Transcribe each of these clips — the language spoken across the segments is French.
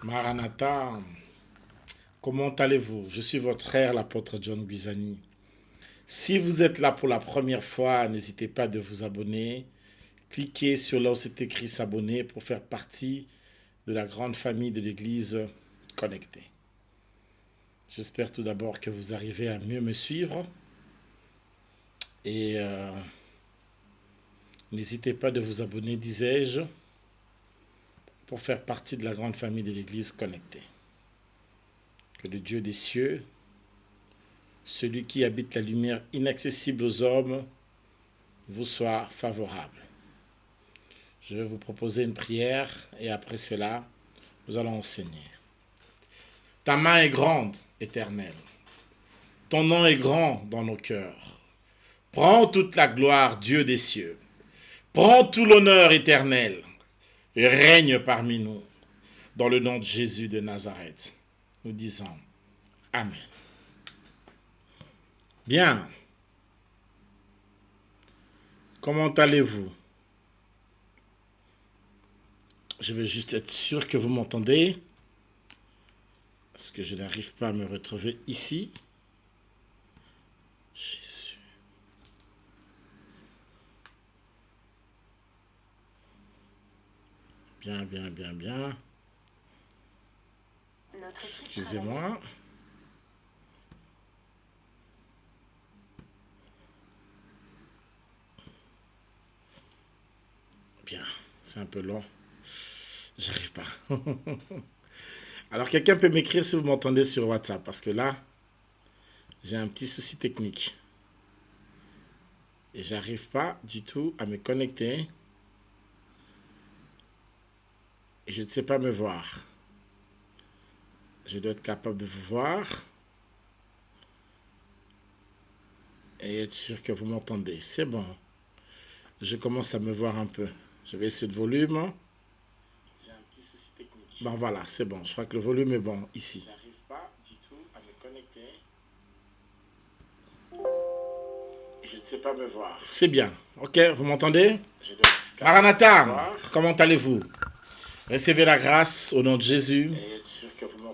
Maranatha, comment allez-vous? Je suis votre frère, l'apôtre John Guizani. Si vous êtes là pour la première fois, n'hésitez pas de vous abonner. Cliquez sur là où c'est écrit s'abonner pour faire partie de la grande famille de l'Église connectée. J'espère tout d'abord que vous arrivez à mieux me suivre. Et n'hésitez pas de vous abonner, disais-je, pour faire partie de la grande famille de l'Église connectée. Que le Dieu des cieux, celui qui habite la lumière inaccessible aux hommes, vous soit favorable. Je vais vous proposer une prière et après cela, nous allons enseigner. Ta main est grande, Éternel. Ton nom est grand dans nos cœurs. Prends toute la gloire, Dieu des cieux. Prends tout l'honneur éternel et règne parmi nous. Dans le nom de Jésus de Nazareth, nous disons Amen. Bien. Comment allez-vous? Je vais juste être sûr que vous m'entendez. Parce que je n'arrive pas à me retrouver ici. Jésus. Bien, bien, bien, bien. Excusez-moi. Bien, c'est un peu long. J'arrive pas. Alors, quelqu'un peut m'écrire si vous m'entendez sur WhatsApp. Parce que là, j'ai un petit souci technique. Et j'arrive pas du tout à me connecter. Et je ne sais pas me voir. Je dois être capable de vous voir. Et être sûr que vous m'entendez. C'est bon. Je commence à me voir un peu. Je vais essayer de volume. J'ai un petit souci technique. Bon, voilà, c'est bon. Je crois que le volume est bon ici. J'arrive pas du tout à me connecter. Je ne sais pas me voir. C'est bien. Ok, vous m'entendez? Maranatha, comment allez-vous? Recevez la grâce au nom de Jésus.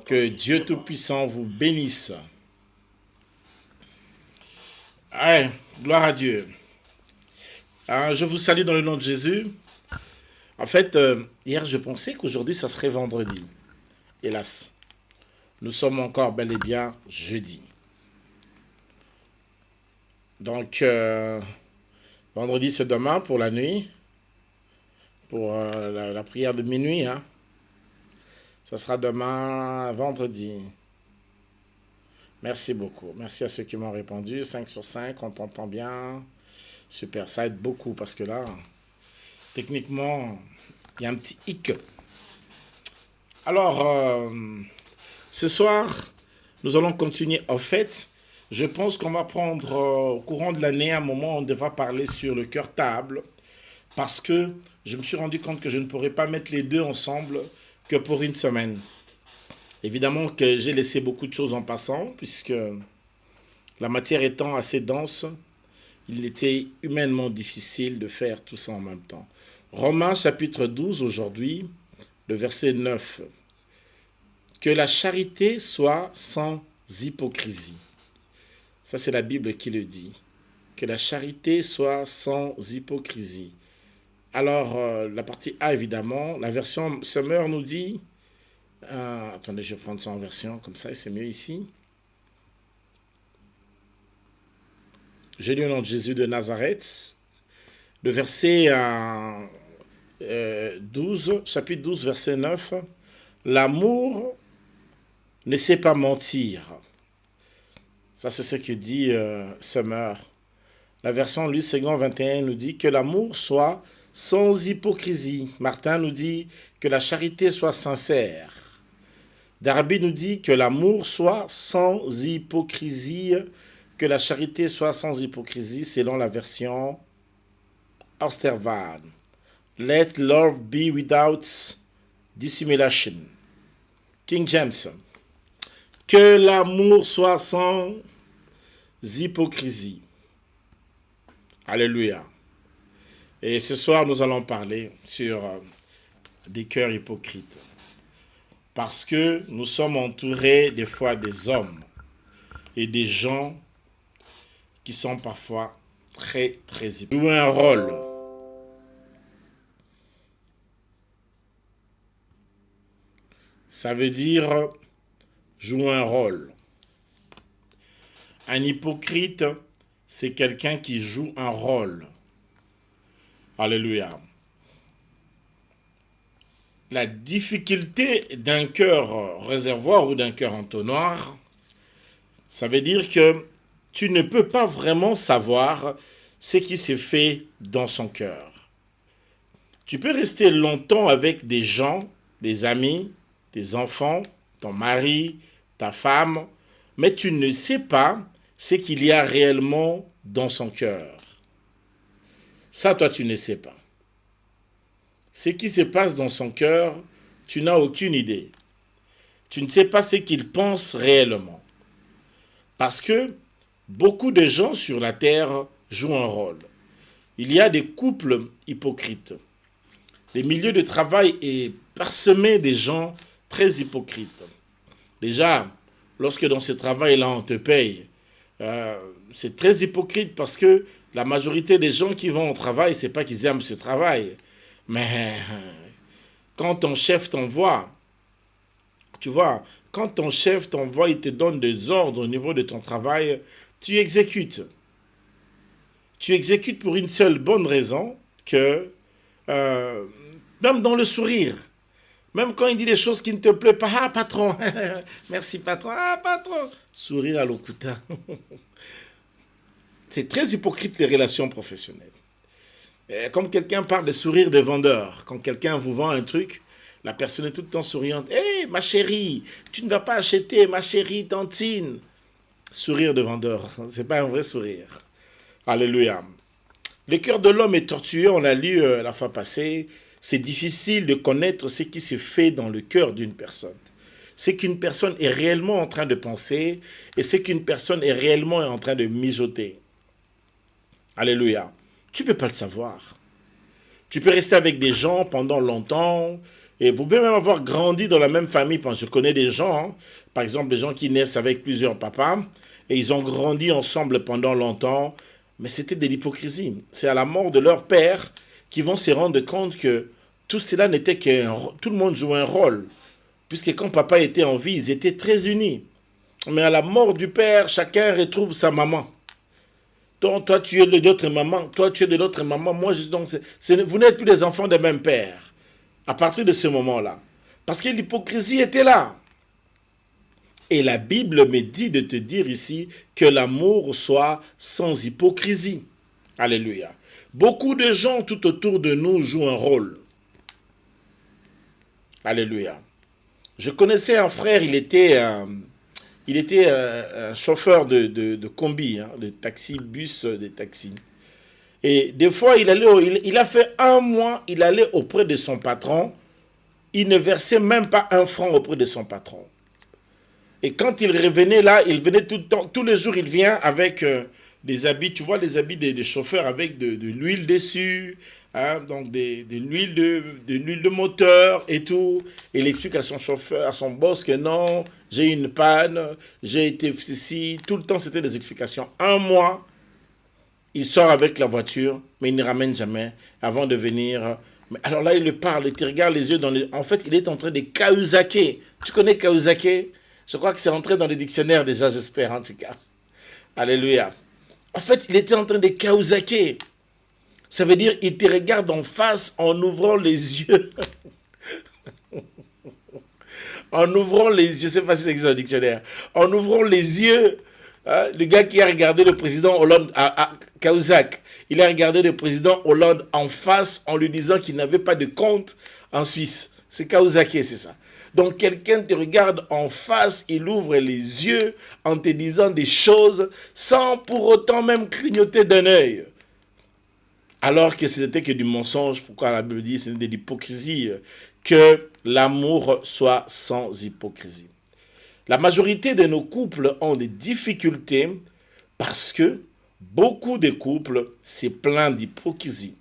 Que Dieu Tout-Puissant vous bénisse. Allez, gloire à Dieu. Je vous salue dans le nom de Jésus. En fait, hier, je pensais qu'aujourd'hui, ça serait vendredi. Hélas, nous sommes encore bel et bien jeudi. Donc, vendredi, c'est demain pour la nuit, pour la prière de minuit. Hein. Ça sera demain, vendredi. Merci beaucoup. Merci à ceux qui m'ont répondu. 5 sur 5, on t'entend bien. Super, ça aide beaucoup parce que là, techniquement, il y a un petit hic. Alors, ce soir, nous allons continuer. En fait, je pense qu'on va prendre au courant de l'année un moment où on devra parler sur le cœur table parce que je me suis rendu compte que je ne pourrais pas mettre les deux ensemble que pour une semaine. Évidemment que j'ai laissé beaucoup de choses en passant puisque la matière étant assez dense, il était humainement difficile de faire tout ça en même temps. Romains chapitre 12 aujourd'hui, le verset 9. Que la charité soit sans hypocrisie. Ça, c'est la Bible qui le dit. Que la charité soit sans hypocrisie. Alors, la partie A, évidemment, la version Summer nous dit... attendez, je vais prendre ça en version, comme ça, c'est mieux ici. J'ai lu au nom de Jésus de Nazareth. Le verset 12, chapitre 12, verset 9. L'amour ne sait pas mentir. Ça, c'est ce que dit Summer. La version Louis Segond 21 nous dit que l'amour soit sans hypocrisie. Martin nous dit que la charité soit sincère. Darby nous dit que l'amour soit sans hypocrisie, que la charité soit sans hypocrisie, selon la version Austervan. Let love be without dissimulation. King James. Que l'amour soit sans hypocrisie. Alléluia. Et ce soir, nous allons parler sur des cœurs hypocrites. Parce que nous sommes entourés des fois des hommes et des gens qui sont parfois très jouent un rôle. Ça veut dire jouer un rôle. Un hypocrite, c'est quelqu'un qui joue un rôle. Alléluia. La difficulté d'un cœur réservoir ou d'un cœur entonnoir, ça veut dire que tu ne peux pas vraiment savoir ce qui s'est fait dans son cœur. Tu peux rester longtemps avec des gens, des amis, tes enfants, ton mari, ta femme, mais tu ne sais pas ce qu'il y a réellement dans son cœur. Ça, toi, tu ne sais pas. Ce qui se passe dans son cœur, tu n'as aucune idée. Tu ne sais pas ce qu'il pense réellement. Parce que beaucoup de gens sur la terre jouent un rôle. Il y a des couples hypocrites. Le milieu de travail est parsemé des gens très hypocrites. Déjà, lorsque dans ce travail-là, on te paye, c'est très hypocrite parce que la majorité des gens qui vont au travail, c'est pas qu'ils aiment ce travail. Mais quand ton chef t'envoie, tu vois, quand ton chef t'envoie, il te donne des ordres au niveau de ton travail, tu exécutes. Tu exécutes pour une seule bonne raison, que même dans le sourire, même quand il dit des choses qui ne te plaisent pas, ah patron, merci patron, ah patron, sourire à l'okuta. C'est très hypocrite les relations professionnelles. Comme quelqu'un parle de sourire de vendeur, quand quelqu'un vous vend un truc, la personne est tout le temps souriante. Hé, ma chérie, tu ne vas pas acheter, ma chérie, tantine. Sourire de vendeur, c'est pas un vrai sourire. Alléluia. Le cœur de l'homme est tortueux, on l'a lu la fois passée. C'est difficile de connaître ce qui se fait dans le cœur d'une personne. Ce qu'une personne est réellement en train de penser et ce qu'une personne est réellement en train de mijoter. Alléluia. Tu ne peux pas le savoir. Tu peux rester avec des gens pendant longtemps et vous pouvez même avoir grandi dans la même famille. Je connais des gens, par exemple des gens qui naissent avec plusieurs papas et ils ont grandi ensemble pendant longtemps, mais c'était de l'hypocrisie. C'est à la mort de leur père qu'ils vont se rendre compte que tout cela n'était tout le monde jouait un rôle. Puisque quand papa était en vie, ils étaient très unis. Mais à la mort du père, chacun retrouve sa maman. Donc, toi, tu es de l'autre maman. Toi, tu es de l'autre maman. Moi, vous n'êtes plus des enfants des mêmes pères. À partir de ce moment-là. Parce que l'hypocrisie était là. Et la Bible me dit de te dire ici que l'amour soit sans hypocrisie. Alléluia. Beaucoup de gens tout autour de nous jouent un rôle. Alléluia. Je connaissais un frère, il était chauffeur de combi, de taxi, bus, de taxi. Et des fois, il a fait un mois, il allait auprès de son patron. Il ne versait même pas un franc auprès de son patron. Et quand il revenait là, il venait tout le temps, tous les jours, il vient avec des habits, tu vois, les habits des chauffeurs avec de l'huile dessus, donc de l'huile de moteur et tout. Il explique à son chauffeur, à son boss que non, j'ai eu une panne, j'ai été ici. Tout le temps, c'était des explications. Un mois, il sort avec la voiture, mais il ne ramène jamais avant de venir. Mais alors là, il le parle, il te regarde les yeux dans les... En fait, il est en train de Kawasaki. Tu connais Kawasaki? Je crois que c'est entré dans les dictionnaires déjà, j'espère en tout cas. Alléluia. En fait, il était en train de Kawasaki. Ça veut dire il te regarde en face en ouvrant les yeux. En ouvrant les yeux, je ne sais pas si c'est un dictionnaire. En ouvrant les yeux, le gars qui a regardé le président Hollande à Kawasaki, il a regardé le président Hollande en face en lui disant qu'il n'avait pas de compte en Suisse. C'est Kawasaki, c'est ça. Donc quelqu'un te regarde en face, il ouvre les yeux en te disant des choses sans pour autant même clignoter d'un œil. Alors que ce n'était que du mensonge. Pourquoi la Bible dit que ce n'est de l'hypocrisie? Que l'amour soit sans hypocrisie. La majorité de nos couples ont des difficultés parce que beaucoup de couples, c'est plein d'hypocrisie.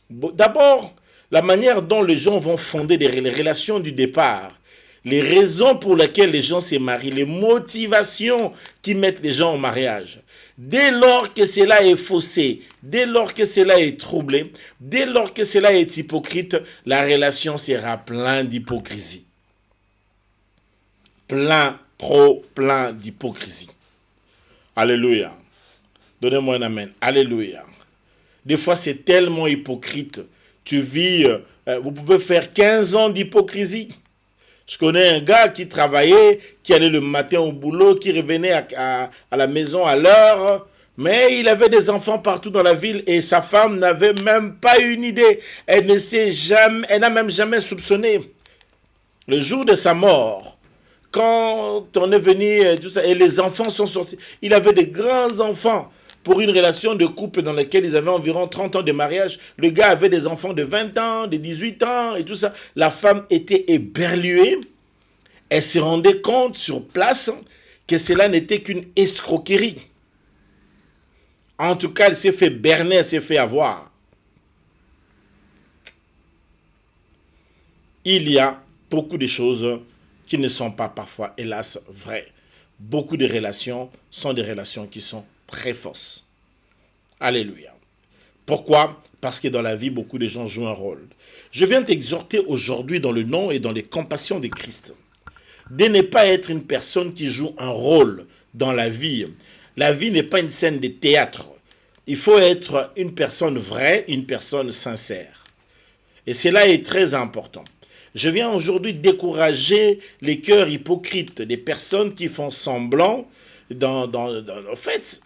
D'abord, la manière dont les gens vont fonder les relations du départ. les raisons pour lesquelles les gens se marient, les motivations qui mettent les gens au mariage. Dès lors que cela est faussé, dès lors que cela est troublé, dès lors que cela est hypocrite, la relation sera pleine d'hypocrisie. Trop plein d'hypocrisie. Alléluia. Donnez-moi un amen. Alléluia. Des fois, c'est tellement hypocrite. Tu vis, vous pouvez faire 15 ans d'hypocrisie. Je connais un gars qui travaillait, qui allait le matin au boulot, qui revenait à la maison à l'heure, mais il avait des enfants partout dans la ville et sa femme n'avait même pas une idée. Elle n'a même jamais soupçonné. Le jour de sa mort, quand on est venu, tout ça, et les enfants sont sortis, il avait des grands enfants pour une relation de couple dans laquelle ils avaient environ 30 ans de mariage. Le gars avait des enfants de 20 ans, de 18 ans et tout ça. La femme était éberluée. Elle se rendait compte sur place que cela n'était qu'une escroquerie. En tout cas, elle s'est fait berner, elle s'est fait avoir. Il y a beaucoup de choses qui ne sont pas parfois, hélas, vraies. Beaucoup de relations sont des relations qui sont très fausses. Alléluia. Pourquoi? Parce que dans la vie, beaucoup de gens jouent un rôle. Je viens t'exhorter aujourd'hui dans le nom et dans les compassions de Christ de ne pas être une personne qui joue un rôle dans la vie. La vie n'est pas une scène de théâtre. Il faut être une personne vraie, une personne sincère. Et cela est très important. Je viens aujourd'hui décourager les cœurs hypocrites, des personnes qui font semblant. En fait,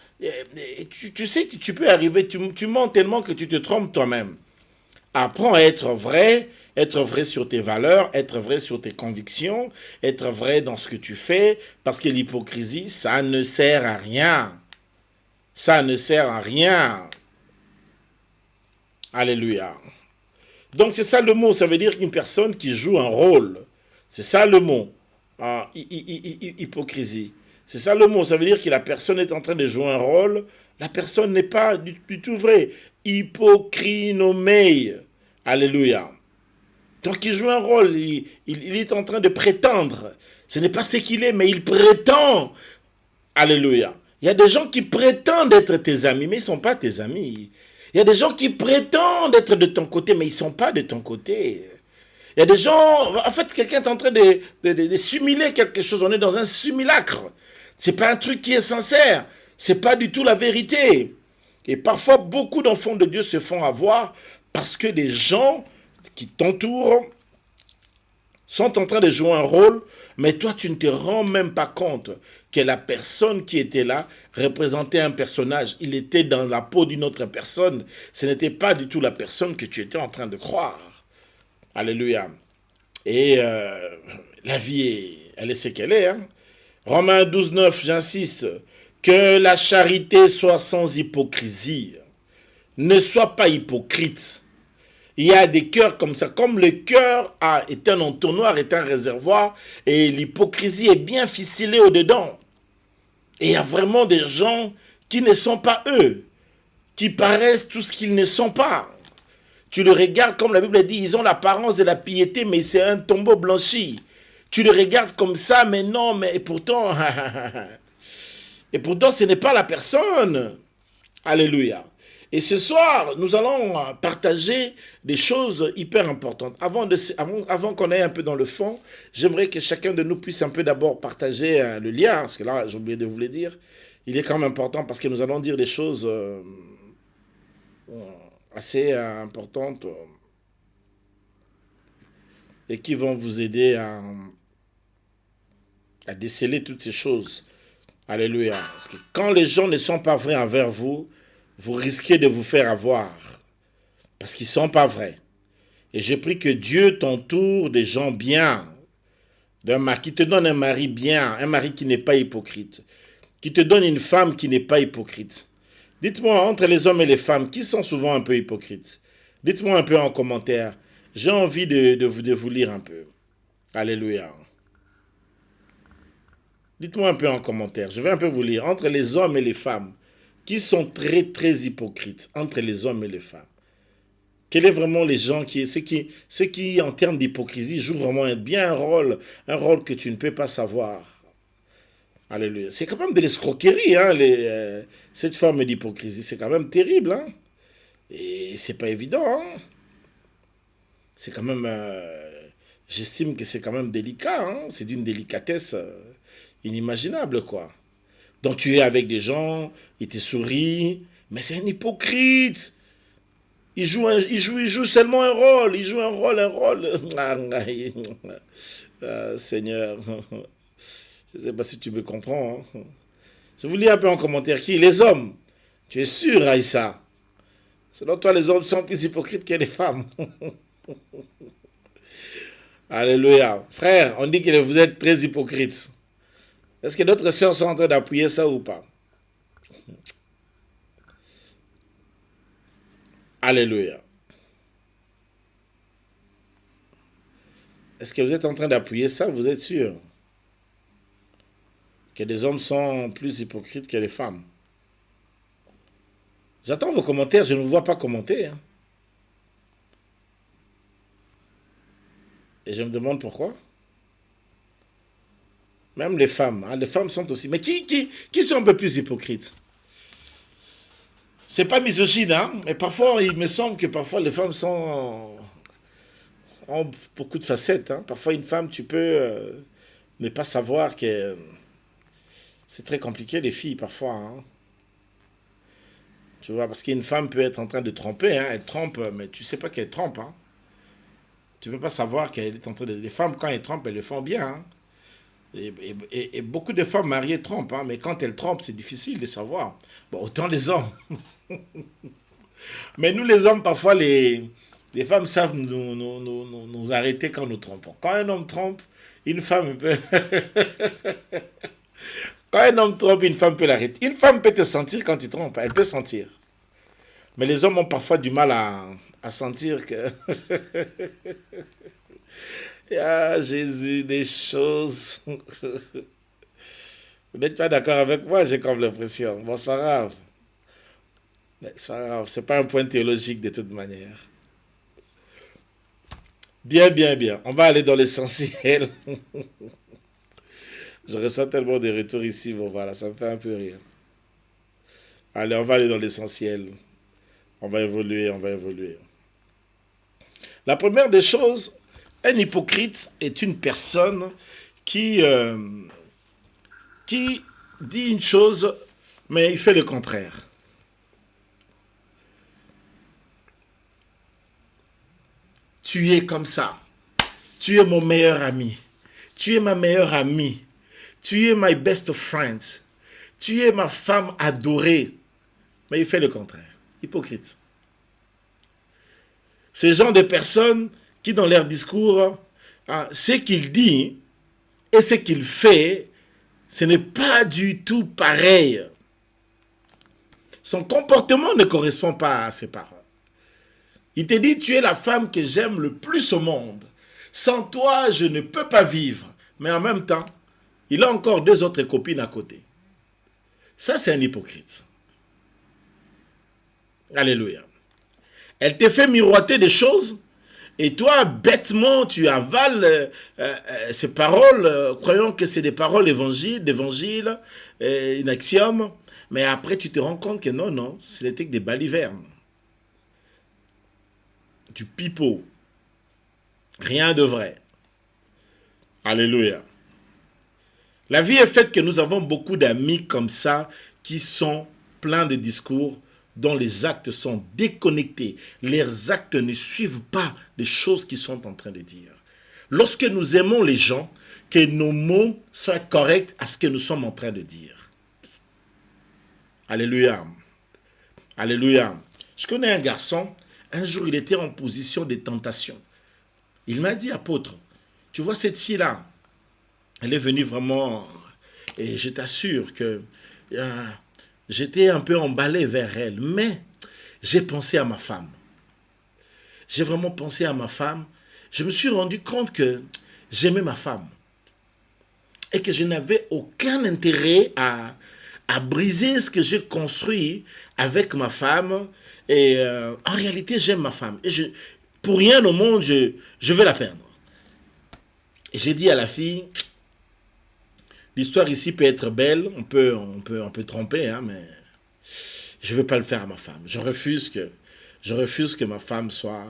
tu sais que tu peux arriver, tu mens tellement que tu te trompes toi-même. Apprends à être vrai sur tes valeurs, être vrai sur tes convictions, être vrai dans ce que tu fais, parce que l'hypocrisie, ça ne sert à rien. Ça ne sert à rien. Alléluia. Donc c'est ça le mot, ça veut dire qu'une personne qui joue un rôle. C'est ça le mot. Hypocrisie. C'est ça le mot, ça veut dire que la personne est en train de jouer un rôle. La personne n'est pas du tout vraie. Hypocrinomei. Alléluia. Donc il joue un rôle, il est en train de prétendre. Ce n'est pas ce qu'il est, mais il prétend. Alléluia. Il y a des gens qui prétendent être tes amis, mais ils ne sont pas tes amis. Il y a des gens qui prétendent être de ton côté, mais ils ne sont pas de ton côté. Il y a des gens, en fait, quelqu'un est en train de simuler quelque chose. On est dans un simulacre. Ce n'est pas un truc qui est sincère. Ce n'est pas du tout la vérité. Et parfois, beaucoup d'enfants de Dieu se font avoir parce que des gens qui t'entourent sont en train de jouer un rôle, mais toi, tu ne te rends même pas compte que la personne qui était là représentait un personnage. Il était dans la peau d'une autre personne. Ce n'était pas du tout la personne que tu étais en train de croire. Alléluia. Et la vie, elle est ce qu'elle est. Hein? Romains 12, 9, j'insiste. Que la charité soit sans hypocrisie. Ne sois pas hypocrite. Il y a des cœurs comme ça. Comme le cœur est un entonnoir, est un réservoir, et l'hypocrisie est bien ficelée au-dedans. Et il y a vraiment des gens qui ne sont pas eux, qui paraissent tout ce qu'ils ne sont pas. Tu le regardes comme la Bible dit, ils ont l'apparence de la piété, mais c'est un tombeau blanchi. Tu le regardes comme ça, mais non, mais et pourtant ce n'est pas la personne. Alléluia. Et ce soir, nous allons partager des choses hyper importantes. Avant qu'on aille un peu dans le fond, j'aimerais que chacun de nous puisse un peu d'abord partager le lien, parce que là, j'ai oublié de vous le dire. Il est quand même important parce que nous allons dire des choses assez importantes et qui vont vous aider à déceler toutes ces choses. Alléluia. Parce que quand les gens ne sont pas vrais envers vous, vous risquez de vous faire avoir. Parce qu'ils ne sont pas vrais. Et je prie que Dieu t'entoure des gens bien. Qui te donne un mari bien, un mari qui n'est pas hypocrite. Qui te donne une femme qui n'est pas hypocrite. Dites-moi, entre les hommes et les femmes, qui sont souvent un peu hypocrites? Dites-moi un peu en commentaire. J'ai envie de vous lire un peu. Alléluia. Dites-moi un peu en commentaire. Je vais un peu vous lire. Entre les hommes et les femmes, qui sont très, très hypocrites entre les hommes et les femmes. Quels est vraiment les gens ceux qui en termes d'hypocrisie, jouent vraiment bien un rôle que tu ne peux pas savoir. Alléluia. C'est quand même de l'escroquerie, hein, cette forme d'hypocrisie. C'est quand même terrible, hein. Et c'est pas évident, hein. C'est quand même, j'estime que c'est quand même délicat, hein. C'est d'une délicatesse inimaginable, quoi. Donc tu es avec des gens, ils te sourient, mais c'est un hypocrite. Il joue seulement un rôle. Il joue un rôle, un rôle. Seigneur, je ne sais pas si tu me comprends, hein. Je vous lis un peu en commentaire qui? Les hommes. Tu es sûr, Aïssa? Selon toi, les hommes sont plus hypocrites que les femmes. Alléluia. Frère, on dit que vous êtes très hypocrites. Est-ce que d'autres sœurs sont en train d'appuyer ça ou pas? Alléluia. Est-ce que vous êtes en train d'appuyer ça? Vous êtes sûr que les hommes sont plus hypocrites que les femmes? J'attends vos commentaires, je ne vous vois pas commenter, hein. Et je me demande pourquoi. Même les femmes, hein, les femmes sont aussi. Mais qui sont un peu plus hypocrites? C'est pas misogyne, hein, mais parfois, il me semble que parfois les femmes ont beaucoup de facettes, hein. Parfois, une femme, tu peux ne pas savoir que c'est très compliqué, les filles, parfois, hein. Tu vois, parce qu'une femme peut être en train de tromper, hein, elle trompe, mais tu sais pas qu'elle trompe, hein. Tu peux pas savoir qu'elle est en train de... Les femmes, quand elles trompent, elles le font bien, hein. Et beaucoup de femmes mariées trompent, hein, mais quand elles trompent, c'est difficile de savoir. Bon, autant les hommes. Mais nous, les hommes, parfois, les femmes savent nous arrêter quand nous trompons. Quand un homme trompe, une femme peut... Quand un homme trompe, une femme peut l'arrêter. Une femme peut te sentir quand tu trompes, elle peut sentir. Mais les hommes ont parfois du mal à sentir que... Ah, Jésus, des choses. Vous n'êtes pas d'accord avec moi, j'ai comme l'impression. Bon, c'est pas grave. C'est pas grave, c'est pas un point théologique de toute manière. Bien, bien, bien. On va aller dans l'essentiel. Je reçois tellement de retours ici, bon voilà, ça me fait un peu rire. Allez, on va aller dans l'essentiel. On va évoluer, on va évoluer. La première des choses, un hypocrite est une personne qui, qui dit une chose, mais il fait le contraire. Tu es comme ça. Tu es mon meilleur ami. Tu es ma meilleure amie. Tu es my best friend. Tu es ma femme adorée. Mais il fait le contraire. Hypocrite. Ce genre de personnes qui, dans leur discours, ce qu'il dit et ce qu'il fait, ce n'est pas du tout pareil. Son comportement ne correspond pas à ses paroles. Il te dit, tu es la femme que j'aime le plus au monde. Sans toi, je ne peux pas vivre. Mais en même temps, il a encore deux autres copines à côté. Ça, c'est un hypocrite. Alléluia. Elle te fait miroiter des choses et toi, bêtement, tu avales ces paroles, croyant que c'est des paroles d'évangile, une axiome. Mais après, tu te rends compte que non, non, c'était que des balivernes. Du pipeau. Rien de vrai. Alléluia. La vie est faite que nous avons beaucoup d'amis comme ça qui sont pleins de discours dont les actes sont déconnectés. Leurs actes ne suivent pas les choses qu'ils sont en train de dire. Lorsque nous aimons les gens, que nos mots soient corrects à ce que nous sommes en train de dire. Alléluia. Alléluia. Je connais un garçon, un jour il était en position de tentation. Il m'a dit, apôtre, tu vois cette fille-là, elle est venue vraiment, et je t'assure que j'étais un peu emballé vers elle, mais j'ai pensé à ma femme. J'ai vraiment pensé à ma femme. Je me suis rendu compte que j'aimais ma femme et que je n'avais aucun intérêt à briser ce que j'ai construit avec ma femme Et en réalité, j'aime ma femme. Et pour rien au monde, je vais la perdre. Et j'ai dit à la fille, l'histoire ici peut être belle, on peut tromper, hein, mais je ne veux pas le faire à ma femme. Je refuse que ma femme soit...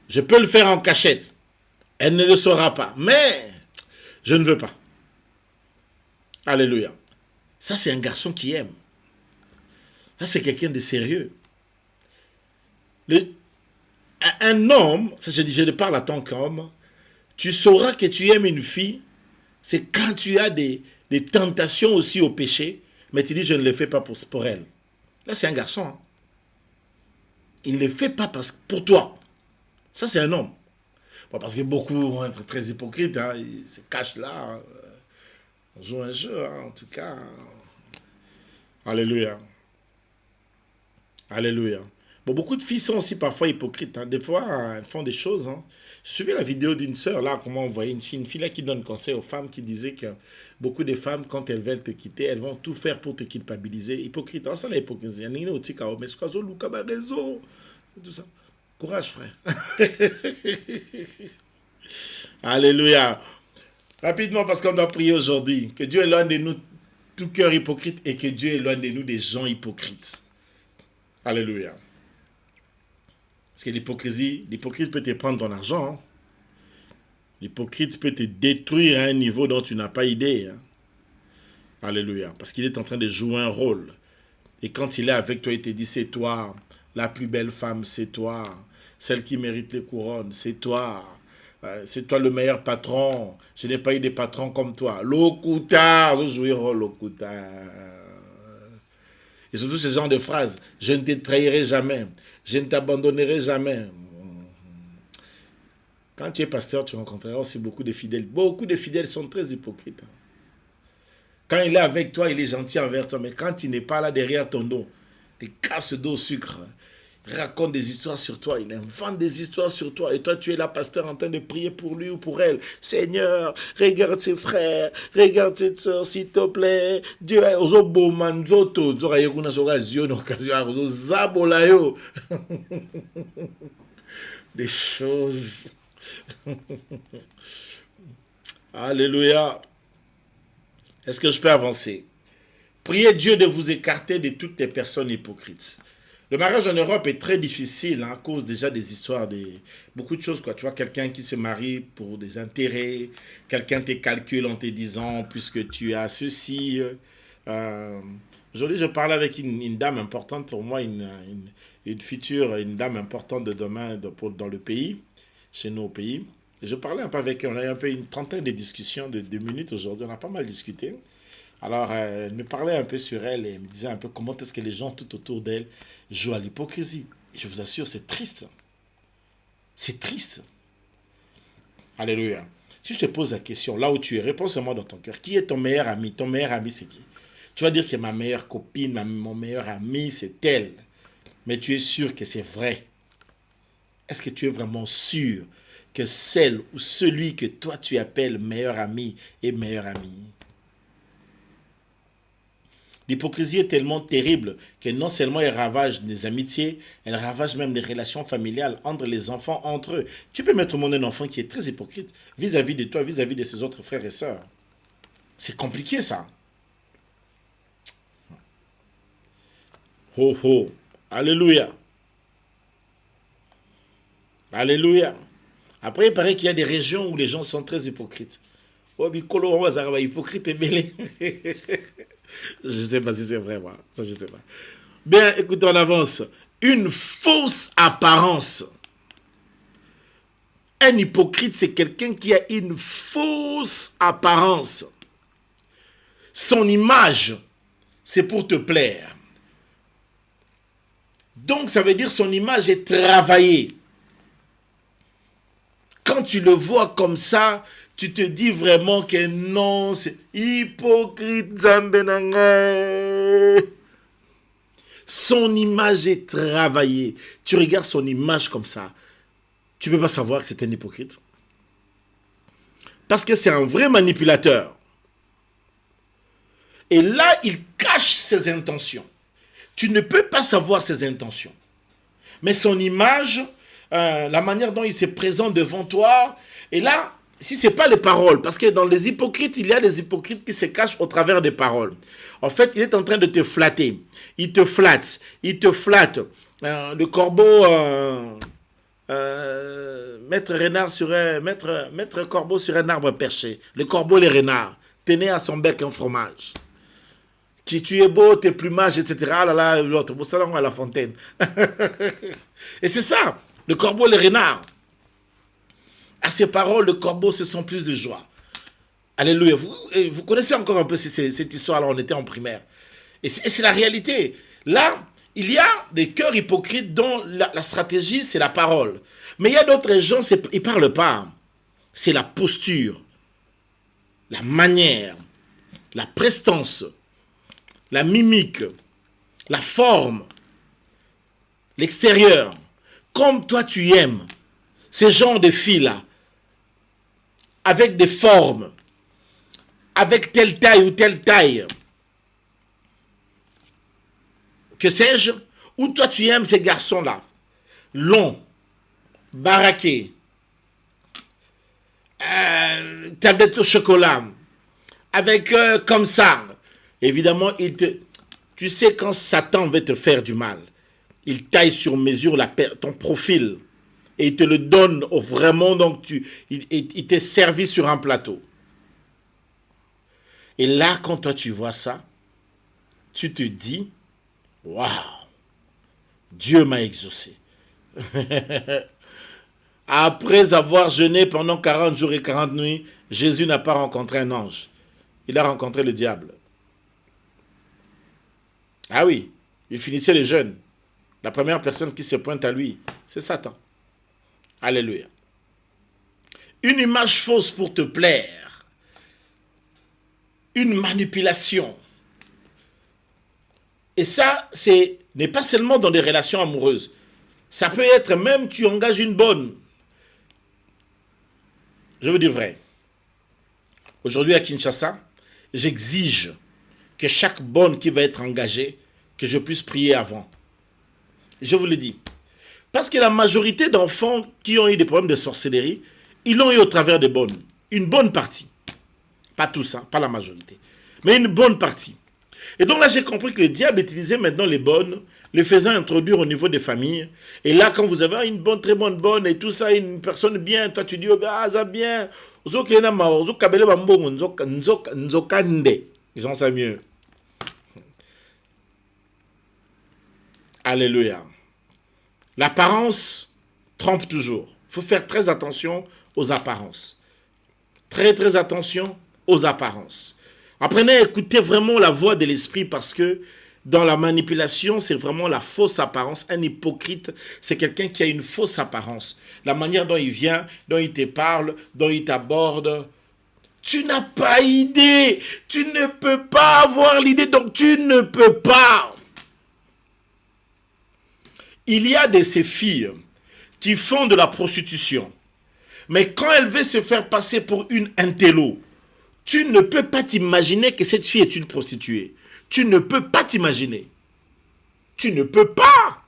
Je peux le faire en cachette. Elle ne le saura pas. Mais je ne veux pas. Alléluia. Ça, c'est un garçon qui aime. Ça, c'est quelqu'un de sérieux. Un homme, ça je le parle à tant qu'homme, tu sauras que tu aimes une fille, c'est quand tu as des tentations aussi au péché, mais tu dis je ne le fais pas pour elle. Là, c'est un garçon. Hein. Il ne le fait pas pour toi. Ça, c'est un homme. Bon, parce que beaucoup vont être très hypocrites, hein, ils se cachent là. Hein. On joue un jeu, hein, en tout cas. Hein. Alléluia. Alléluia. Bon, beaucoup de filles sont aussi parfois hypocrites. Hein. Des fois, elles font des choses. Hein. Je suivais la vidéo d'une sœur, là, comment on voyait une fille là qui donne conseil aux femmes, qui disait que beaucoup de femmes, quand elles veulent te quitter, elles vont tout faire pour te culpabiliser. Hypocrite. Alors, ça, l'hypocrisie. Il y a aussi mais c'est quoi, Lucas a raison. Tout ça. Courage, frère. Alléluia. Rapidement, parce qu'on doit prier aujourd'hui. Que Dieu éloigne de nous tout cœur hypocrite et que Dieu éloigne de nous des gens hypocrites. Alléluia. Parce que l'hypocrite peut te prendre ton argent. Hein. L'hypocrite peut te détruire à un niveau dont tu n'as pas idée. Hein. Alléluia. Parce qu'il est en train de jouer un rôle. Et quand il est avec toi, il te dit, c'est toi, la plus belle femme, c'est toi. Celle qui mérite les couronnes, c'est toi. C'est toi le meilleur patron. Je n'ai pas eu de patron comme toi. Locuta, je jouis Locuta. Et surtout ce genre de phrases. Je ne te trahirai jamais. Je ne t'abandonnerai jamais. Quand tu es pasteur, tu rencontreras aussi beaucoup de fidèles. Beaucoup de fidèles sont très hypocrites. Quand il est avec toi, il est gentil envers toi. Mais quand il n'est pas là derrière ton dos, il te casse le dos au sucre. Il raconte des histoires sur toi. Il invente des histoires sur toi. Et toi, tu es là, pasteur, en train de prier pour lui ou pour elle. Seigneur, regarde ses frères. Regarde ses soeurs, s'il te plaît. Dieu est aux beaux manzoto. Des choses. Alléluia. Est-ce que je peux avancer? Priez Dieu de vous écarter de toutes les personnes hypocrites. Le mariage en Europe est très difficile hein, à cause déjà des histoires, beaucoup de choses. Quoi. Tu vois, quelqu'un qui se marie pour des intérêts, quelqu'un te calcule en te disant, puisque tu as ceci. Aujourd'hui, je parlais avec une dame importante pour moi, une dame importante de demain dans le pays, chez nous au pays. Et je parlais un peu avec elle, on a eu un peu une trentaine de discussions de 2 minutes aujourd'hui, on a pas mal discuté. Alors, elle me parlait un peu sur elle et elle me disait un peu comment est-ce que les gens tout autour d'elle jouent à l'hypocrisie. Et je vous assure, c'est triste. C'est triste. Alléluia. Si je te pose la question, là où tu es, réponds-moi dans ton cœur. Qui est ton meilleur ami? Ton meilleur ami, c'est qui? Tu vas dire que ma meilleure copine, mon meilleur ami, c'est elle. Mais tu es sûr que c'est vrai? Est-ce que tu es vraiment sûr que celle ou celui que toi tu appelles meilleur ami est meilleur ami? L'hypocrisie est tellement terrible que non seulement elle ravage les amitiés, elle ravage même les relations familiales entre les enfants, entre eux. Tu peux mettre au monde un enfant qui est très hypocrite vis-à-vis de toi, vis-à-vis de ses autres frères et sœurs. C'est compliqué ça. Ho ho. Alléluia. Alléluia. Après, il paraît qu'il y a des régions où les gens sont très hypocrites. Oh, hypocrite et mêlé. Je ne sais pas si c'est vrai, moi. Ça, je sais pas. Bien, écoutez, on avance. Une fausse apparence. Un hypocrite, c'est quelqu'un qui a une fausse apparence. Son image, c'est pour te plaire. Donc, ça veut dire son image est travaillée. Quand tu le vois comme ça, tu te dis vraiment que non, c'est hypocrite. Son image est travaillée. Tu regardes son image comme ça. Tu ne peux pas savoir que c'est un hypocrite. Parce que c'est un vrai manipulateur. Et là, il cache ses intentions. Tu ne peux pas savoir ses intentions. Mais son image, la manière dont il se présente devant toi, et là, si ce n'est pas les paroles, parce que dans les hypocrites, il y a des hypocrites qui se cachent au travers des paroles. En fait, il est en train de te flatter. Il te flatte. Il te flatte. Le corbeau, Maître corbeau sur un arbre perché. Le corbeau, les renards, tenait à son bec un fromage. Qui tu es beau, tes plumages, etc. Ah là là, l'autre, beau salon à la fontaine. Et c'est ça, le corbeau, les renards. À ces paroles, le corbeau se sent plus de joie. Alléluia. Vous connaissez encore un peu cette histoire-là, on était en primaire. Et c'est la réalité. Là, il y a des cœurs hypocrites dont la stratégie, c'est la parole. Mais il y a d'autres gens, ils ne parlent pas. C'est la posture, la manière, la prestance, la mimique, la forme, l'extérieur. Comme toi, tu aimes ces genres de filles-là, avec des formes, avec telle taille ou telle taille, que sais-je, ou toi tu aimes ces garçons-là, longs, baraqués, tablette au chocolat, avec comme ça, évidemment, tu sais quand Satan veut te faire du mal, il taille sur mesure ton profil, et il te le donne vraiment, donc il t'est servi sur un plateau. Et là, quand toi tu vois ça, tu te dis, waouh, Dieu m'a exaucé. Après avoir jeûné pendant 40 jours et 40 nuits, Jésus n'a pas rencontré un ange. Il a rencontré le diable. Ah oui, il finissait le jeûne. La première personne qui se pointe à lui, c'est Satan. Alléluia. Une image fausse pour te plaire. Une manipulation. Et ça, n'est pas seulement dans des relations amoureuses. Ça peut être même tu engages une bonne. Je vous dis vrai. Aujourd'hui à Kinshasa, j'exige que chaque bonne qui va être engagée, que je puisse prier avant. Je vous le dis. Parce que la majorité d'enfants qui ont eu des problèmes de sorcellerie, ils l'ont eu au travers des bonnes. Une bonne partie. Pas tous, hein, pas la majorité. Mais une bonne partie. Et donc là, j'ai compris que le diable utilisait maintenant les bonnes, les faisant introduire au niveau des familles. Et là, quand vous avez une bonne, très bonne bonne et tout ça, une personne bien, toi tu dis, oh, ah, ça bien. Ils ont ça mieux. Alléluia. L'apparence trompe toujours. Il faut faire très attention aux apparences. Très, très attention aux apparences. Apprenez à écouter vraiment la voix de l'esprit parce que dans la manipulation, c'est vraiment la fausse apparence. Un hypocrite, c'est quelqu'un qui a une fausse apparence. La manière dont il vient, dont il te parle, dont il t'aborde. Tu n'as pas idée. Tu ne peux pas avoir l'idée, donc tu ne peux pas. Il y a de ces filles qui font de la prostitution. Mais quand elle veut se faire passer pour une intello, tu ne peux pas t'imaginer que cette fille est une prostituée. Tu ne peux pas t'imaginer. Tu ne peux pas.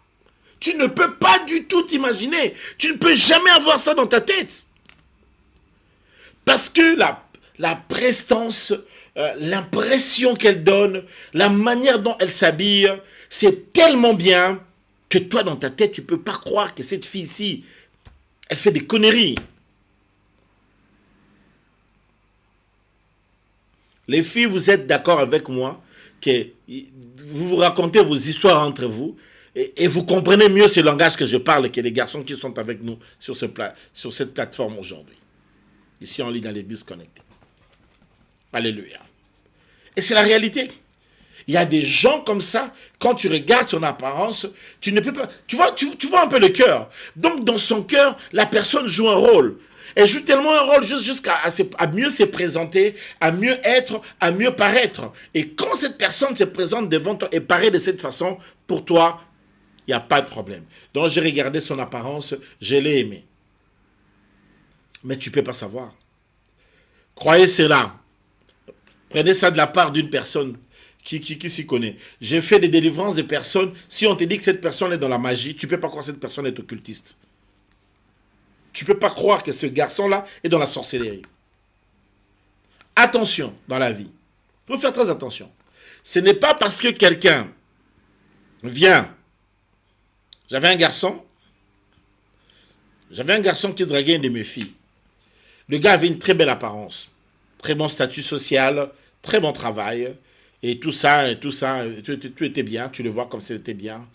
Tu ne peux pas du tout t'imaginer. Tu ne peux jamais avoir ça dans ta tête. Parce que la prestance, l'impression qu'elle donne, la manière dont elle s'habille, c'est tellement bien que toi, dans ta tête, tu ne peux pas croire que cette fille-ci, elle fait des conneries. Les filles, vous êtes d'accord avec moi que vous vous racontez vos histoires entre vous et vous comprenez mieux ce langage que je parle que les garçons qui sont avec nous sur cette plateforme aujourd'hui. Ici, en ligne dans les bus connectés. Alléluia. Et c'est la réalité. Il y a des gens comme ça, quand tu regardes son apparence, tu ne peux pas... Tu vois un peu le cœur. Donc, dans son cœur, la personne joue un rôle. Elle joue tellement un rôle jusqu'à mieux se présenter, à mieux être, à mieux paraître. Et quand cette personne se présente devant toi et paraît de cette façon, pour toi, il n'y a pas de problème. Donc, j'ai regardé son apparence, je l'ai aimé. Mais tu ne peux pas savoir. Croyez cela. Prenez ça de la part d'une personne qui s'y connaît. J'ai fait des délivrances de personnes. Si on te dit que cette personne est dans la magie, tu ne peux pas croire que cette personne est occultiste. Tu ne peux pas croire que ce garçon-là est dans la sorcellerie. Attention dans la vie. Il faut faire très attention. Ce n'est pas parce que quelqu'un vient. J'avais un garçon qui draguait une de mes filles. Le gars avait une très belle apparence, très bon statut social, très bon travail, et tout était bien, tu le vois comme c'était bien.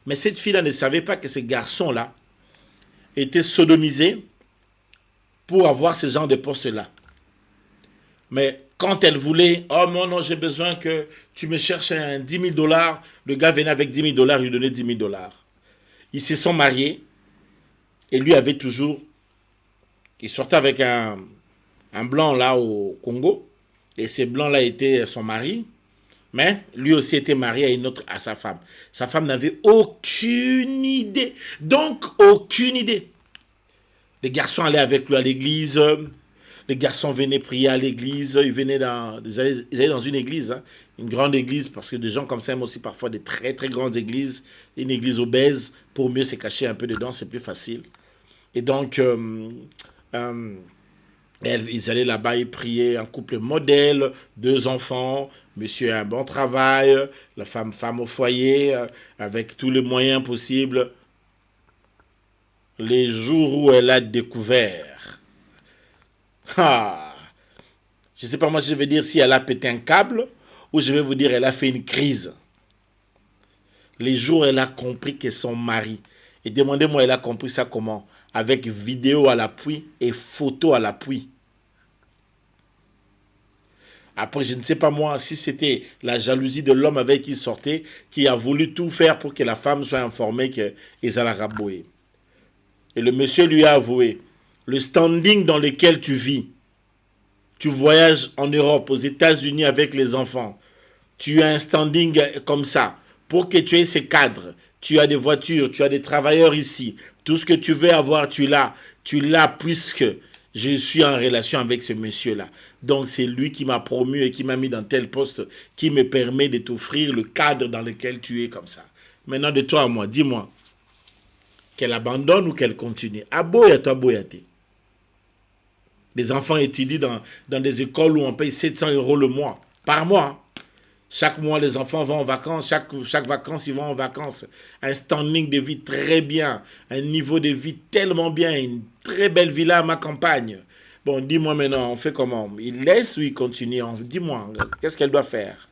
Mais cette fille-là ne savait pas que ce garçon-là était sodomisé pour avoir ce genre de poste-là. Mais quand elle voulait, oh non, j'ai besoin que tu me cherches un 10 000 $, le gars venait avec 10 000 $, il lui donnait 10 000 $. Ils se sont mariés, et lui avait toujours, il sortait avec un blanc là au Congo, et ce blanc-là était son mari, mais lui aussi était marié à sa femme. Sa femme n'avait aucune idée, donc aucune idée. Les garçons allaient avec lui à l'église, les garçons venaient prier à l'église, ils allaient dans une église, hein, une grande église, parce que des gens comme ça aiment aussi parfois des très très grandes églises, une église obèse, pour mieux se cacher un peu dedans, c'est plus facile. Et donc, ils allaient là-bas, ils priaient, un couple modèle, 2 enfants, monsieur a un bon travail, la femme au foyer, avec tous les moyens possibles. Les jours où elle a découvert, je ne sais pas moi si je vais dire si elle a pété un câble, ou je vais vous dire elle a fait une crise. Les jours où elle a compris que son mari, et demandez-moi elle a compris ça comment? Avec vidéo à l'appui et photo à l'appui. Après, je ne sais pas moi si c'était la jalousie de l'homme avec qui il sortait, qui a voulu tout faire pour que la femme soit informée qu'ils allaient rabouer. Et le monsieur lui a avoué, le standing dans lequel tu vis, tu voyages en Europe, aux États-Unis avec les enfants, tu as un standing comme ça, pour que tu aies ces cadres, tu as des voitures, tu as des travailleurs ici, tout ce que tu veux avoir, tu l'as puisque je suis en relation avec ce monsieur-là. Donc c'est lui qui m'a promu et qui m'a mis dans tel poste, qui me permet de t'offrir le cadre dans lequel tu es comme ça. Maintenant de toi à moi, dis-moi, qu'elle abandonne ou qu'elle continue? Aboya toi, boyate. Les enfants étudient dans des écoles où on paye 700 € le mois, par mois. Chaque mois, les enfants vont en vacances. Chaque vacances, ils vont en vacances. Un standing de vie très bien. Un niveau de vie tellement bien. Une très belle villa à ma campagne. Bon, dis-moi maintenant, on fait comment? Il laisse ou il continue? Dis-moi, qu'est-ce qu'elle doit faire?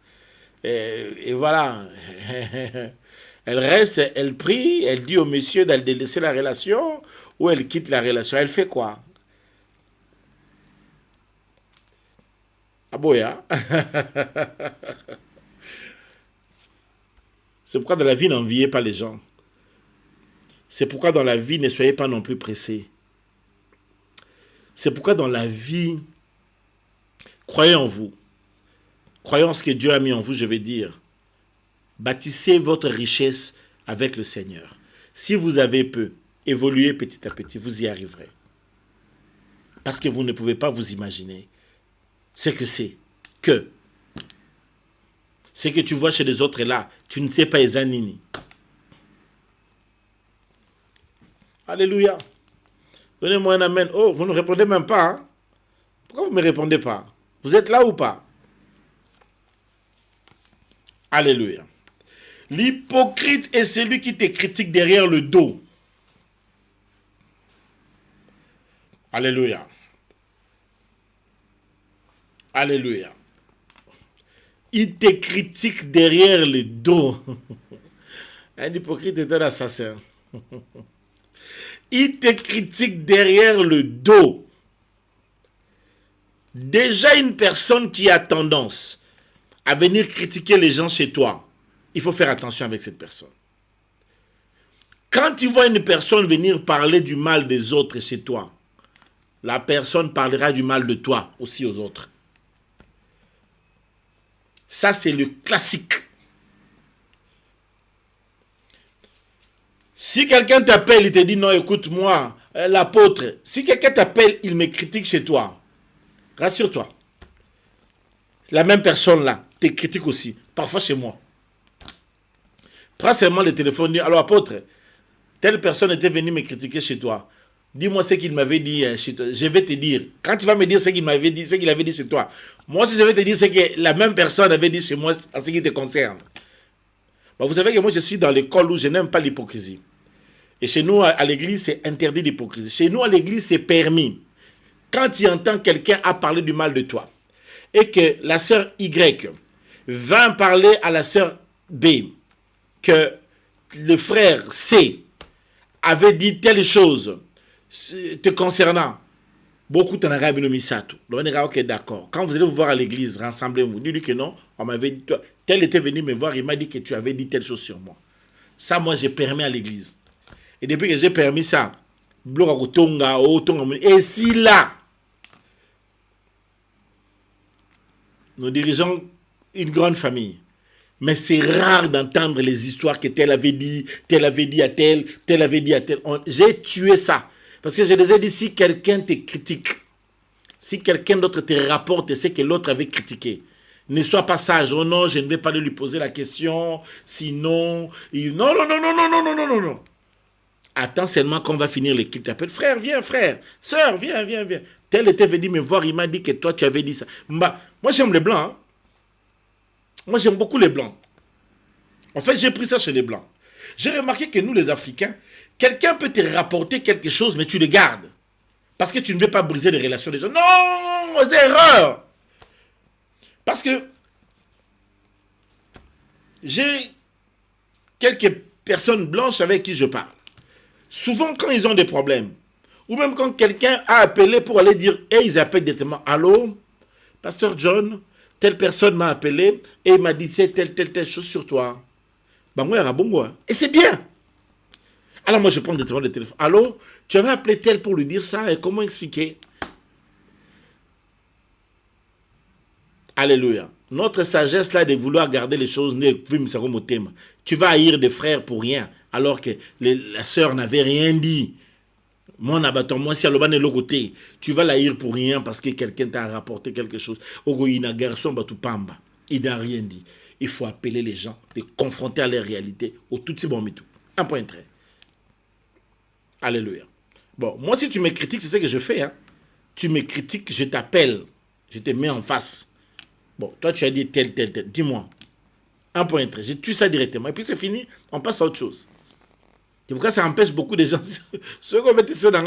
Et voilà. Elle reste, elle prie, elle dit au monsieur d'aller délaisser la relation ou elle quitte la relation. Elle fait quoi? Aboya. C'est pourquoi dans la vie, n'enviez pas les gens. C'est pourquoi dans la vie, ne soyez pas non plus pressés. C'est pourquoi dans la vie, croyez en vous. Croyez en ce que Dieu a mis en vous, je vais dire. Bâtissez votre richesse avec le Seigneur. Si vous avez peu, évoluez petit à petit, vous y arriverez. Parce que vous ne pouvez pas vous imaginer ce que c'est que ce que tu vois chez les autres là, tu ne sais pas Ezanini. Alléluia. Donnez-moi un amen. Oh, vous ne répondez même pas. Hein? Pourquoi vous ne me répondez pas? Vous êtes là ou pas? Alléluia. L'hypocrite est celui qui te critique derrière le dos. Alléluia. Alléluia. Il te critique derrière le dos. Un hypocrite est un assassin. Il te critique derrière le dos. Déjà une personne qui a tendance à venir critiquer les gens chez toi, il faut faire attention avec cette personne. Quand tu vois une personne venir parler du mal des autres chez toi, la personne parlera du mal de toi aussi aux autres. Ça, c'est le classique. Si quelqu'un t'appelle, il te dit non, écoute-moi, l'apôtre. Si quelqu'un t'appelle, il me critique chez toi. Rassure-toi. La même personne là te critique aussi. parfois chez moi. Prends seulement le téléphone, dis, alors apôtre, telle personne était venue me critiquer chez toi. Dis-moi ce qu'il m'avait dit chez toi. Je vais te dire. Quand tu vas me dire ce qu'il m'avait dit, ce qu'il avait dit chez toi, moi aussi je vais te dire ce que la même personne avait dit chez moi en ce qui te concerne. Bon, vous savez que moi je suis dans l'école où je n'aime pas l'hypocrisie. Et chez nous à l'église c'est interdit l'hypocrisie. Chez nous à l'église c'est permis. Quand tu entends quelqu'un a parlé du mal de toi et que la sœur Y va parler à la sœur B que le frère C avait dit telle chose te concernant, beaucoup t'en a mis ça tout. Ok, d'accord. Quand vous allez vous voir à l'église, rassemblez-vous. Dis-lui que non, on m'avait dit, toi, tel était venu me voir, il m'a dit que tu avais dit telle chose sur moi. Ça, moi, j'ai permis à l'église. Et depuis que j'ai permis ça, et si là, nous dirigeons une grande famille, mais c'est rare d'entendre les histoires que tel avait dit à tel, tel avait dit à tel. J'ai tué ça. Parce que je les ai dit, si quelqu'un te critique, si quelqu'un d'autre te rapporte ce que l'autre avait critiqué, ne sois pas sage. Oh non, je ne vais pas lui poser la question, sinon... Non, non, non, non, non, non, non, non, non, non. Attends seulement qu'on va finir le culte. T'appelles frère, viens, frère. Sœur, viens, viens, viens. Tel était venu me voir, il m'a dit que toi, tu avais dit ça. Bah, moi, j'aime les blancs. Hein. Moi, j'aime beaucoup les blancs. En fait, j'ai pris ça chez les blancs. J'ai remarqué que nous, les Africains, quelqu'un peut te rapporter quelque chose, mais tu le gardes. Parce que tu ne veux pas briser les relations des gens. Non, c'est erreur. Parce que j'ai quelques personnes blanches avec qui je parle. Souvent, quand ils ont des problèmes, ou même quand quelqu'un a appelé pour aller dire, et ils appellent directement, allô, Pasteur John, telle personne m'a appelé et il m'a dit telle chose sur toi. Et c'est bien. Alors moi, je prends directement le téléphone. Allô, tu avais appelé tel pour lui dire ça et comment expliquer? Alléluia. Notre sagesse là de vouloir garder les choses, tu vas haïr des frères pour rien, alors que la sœur n'avait rien dit. Mon abattement, moi si à l'obane l'autre côté, tu vas l'haïr pour rien parce que quelqu'un t'a rapporté quelque chose. Ogoïna garçon batupamba, il n'a rien dit. Il faut appeler les gens, les confronter à la réalité, au tout petit bon mitou. Un point très. Alléluia. Bon, moi si tu me critiques, c'est ce que je fais. Hein. Tu me critiques, je t'appelle, je te mets en face. Bon, toi tu as dit tel. Dis-moi. Un point très. Je tue ça directement. Et puis c'est fini, on passe à autre chose. C'est pourquoi ça empêche beaucoup de gens. Ceux qui ont été sur la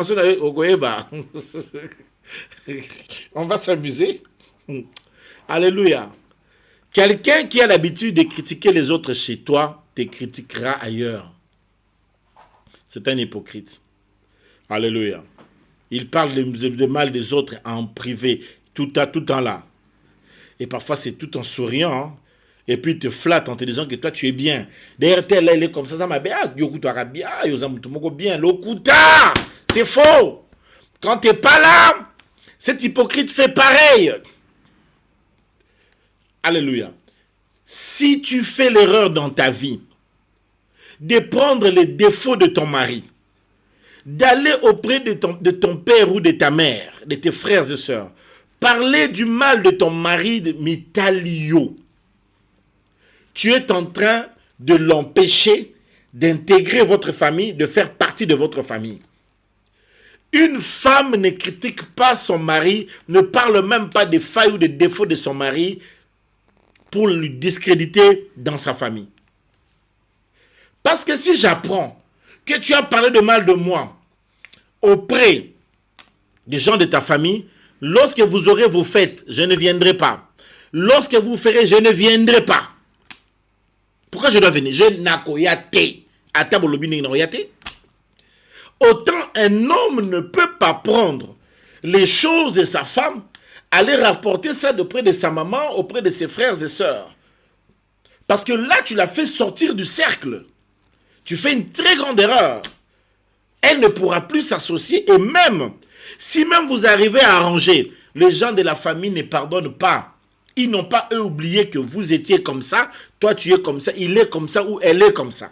on va s'amuser. Alléluia. Quelqu'un qui a l'habitude de critiquer les autres chez toi te critiquera ailleurs. C'est un hypocrite. Alléluia. Il parle de mal des autres en privé, tout temps là. Et parfois c'est tout en souriant. Hein. Et puis il te flatte en te disant que toi tu es bien. D'ailleurs, tel là, il est comme ça m'a bien. Bien. L'okuta, c'est faux. Quand tu n'es pas là, cet hypocrite fait pareil. Alléluia. Si tu fais l'erreur dans ta vie de prendre les défauts de ton mari, d'aller auprès de ton père ou de ta mère, de tes frères et sœurs, parler du mal de ton mari, de Mitalio, tu es en train de l'empêcher d'intégrer votre famille, de faire partie de votre famille. Une femme ne critique pas son mari, ne parle même pas des failles ou des défauts de son mari pour lui discréditer dans sa famille. Parce que si j'apprends que tu as parlé de mal de moi auprès des gens de ta famille, lorsque vous aurez vos fêtes, je ne viendrai pas. Lorsque vous ferez, je ne viendrai pas. Pourquoi je dois venir? Je n'akoyate. Autant un homme ne peut pas prendre les choses de sa femme, aller rapporter ça auprès de sa maman, auprès de ses frères et sœurs. Parce que là, tu l'as fait sortir du cercle. Tu fais une très grande erreur. Elle ne pourra plus s'associer et même, si même vous arrivez à arranger, les gens de la famille ne pardonnent pas. Ils n'ont pas eux oublié que vous étiez comme ça, toi tu es comme ça, il est comme ça ou elle est comme ça.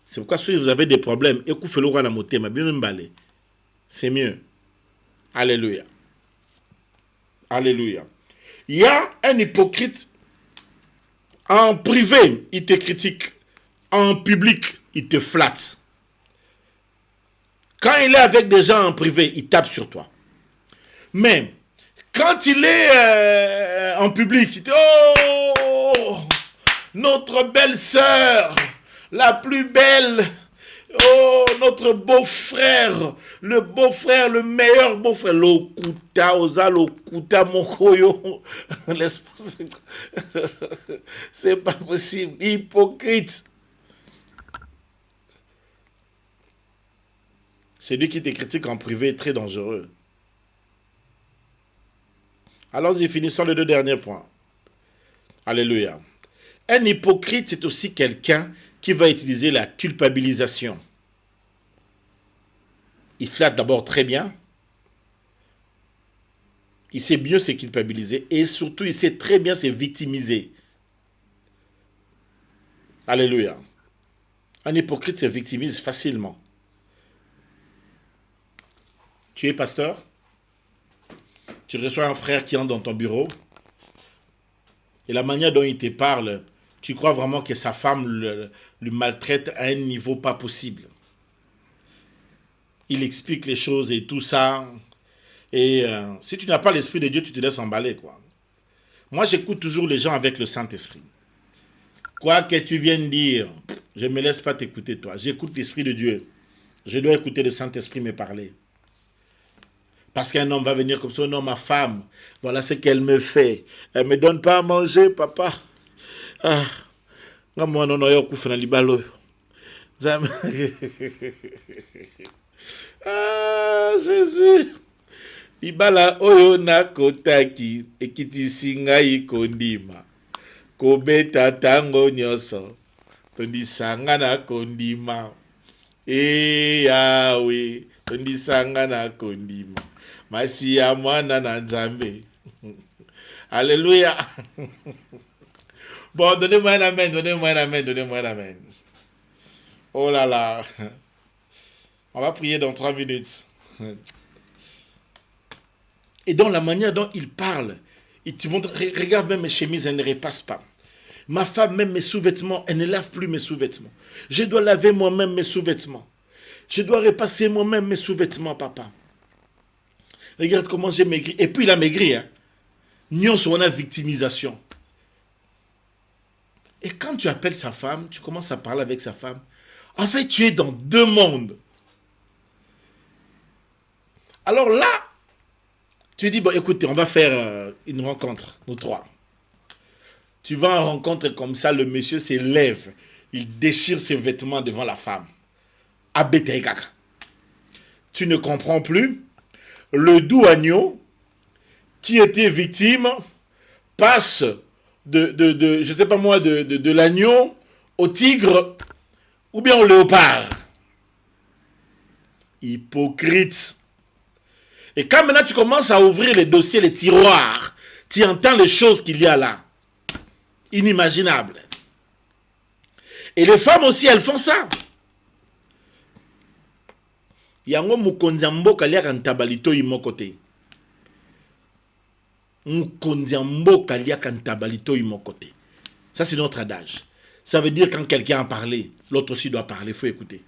C'est pourquoi si vous avez des problèmes, c'est mieux. Alléluia. Alléluia. Il y a un hypocrite en privé, il te critique. En public, il te flatte. Quand il est avec des gens en privé, il tape sur toi. Mais quand il est en public, il dit oh, notre belle sœur, la plus belle. Oh, notre beau-frère, le meilleur beau-frère. Lokuta, oza, lokuta, mokoyo. C'est pas possible. Hypocrite. Celui qui te critique en privé est très dangereux. Allons-y, finissons les deux derniers points. Alléluia. Un hypocrite, c'est aussi quelqu'un qui va utiliser la culpabilisation. Il flatte d'abord très bien. Il sait mieux se culpabiliser. Et surtout, il sait très bien se victimiser. Alléluia. Un hypocrite se victimise facilement. Tu es pasteur? Tu reçois un frère qui entre dans ton bureau. Et la manière dont il te parle, tu crois vraiment que sa femme le maltraite à un niveau pas possible. Il explique les choses et tout ça. Et si tu n'as pas l'Esprit de Dieu, tu te laisses emballer, quoi. Moi, j'écoute toujours les gens avec le Saint-Esprit. Quoi que tu viennes dire, je ne me laisse pas t'écouter, toi. J'écoute l'Esprit de Dieu. Je dois écouter le Saint-Esprit me parler. Parce qu'un homme va venir comme ça, non, ma femme, voilà ce qu'elle me fait. Elle ne me donne pas à manger, papa. Ah, moi, non, non, ah, Jésus. Ibala oyo na kotaki, ekitisi ngai kondima. Kobeta tango nyoso, tondisanga na kondima. Yahweh, tondisanga na kondima. Masi ya mwana na nzambe. Alléluia. Bon, donnez-moi un amen, donnez-moi un amen, donnez-moi un amen. Oh là là. On va prier dans 3 minutes. Et dans la manière dont il parle, il te montre, regarde même mes chemises, elles ne repassent pas. Ma femme, même mes sous-vêtements, elle ne lave plus mes sous-vêtements. Je dois laver moi-même mes sous-vêtements. Je dois repasser moi-même mes sous-vêtements, papa. Regarde comment j'ai maigri. Et puis il a maigri. Hein. Nyonso, on a victimisation. Et quand tu appelles sa femme, tu commences à parler avec sa femme. En fait, tu es dans 2 mondes. Alors là, tu dis, bon, écoutez, on va faire une rencontre, nous 3. Tu vas en rencontre comme ça, le monsieur s'élève. Il déchire ses vêtements devant la femme. Abétaïkaka. Tu ne comprends plus. Le doux agneau qui était victime passe je sais pas moi, de l'agneau au tigre ou bien au léopard. Hypocrite. Et quand maintenant tu commences à ouvrir les dossiers, les tiroirs, tu entends les choses qu'il y a là. Inimaginables. Et les femmes aussi, elles font ça. Yango mukonzi mboka liaka ntabalito imokote. Mukonzi mboka liaka ntabalito imokote. Ça c'est notre adage. Ça veut dire quand quelqu'un a parlé, l'autre aussi doit parler, il faut écouter.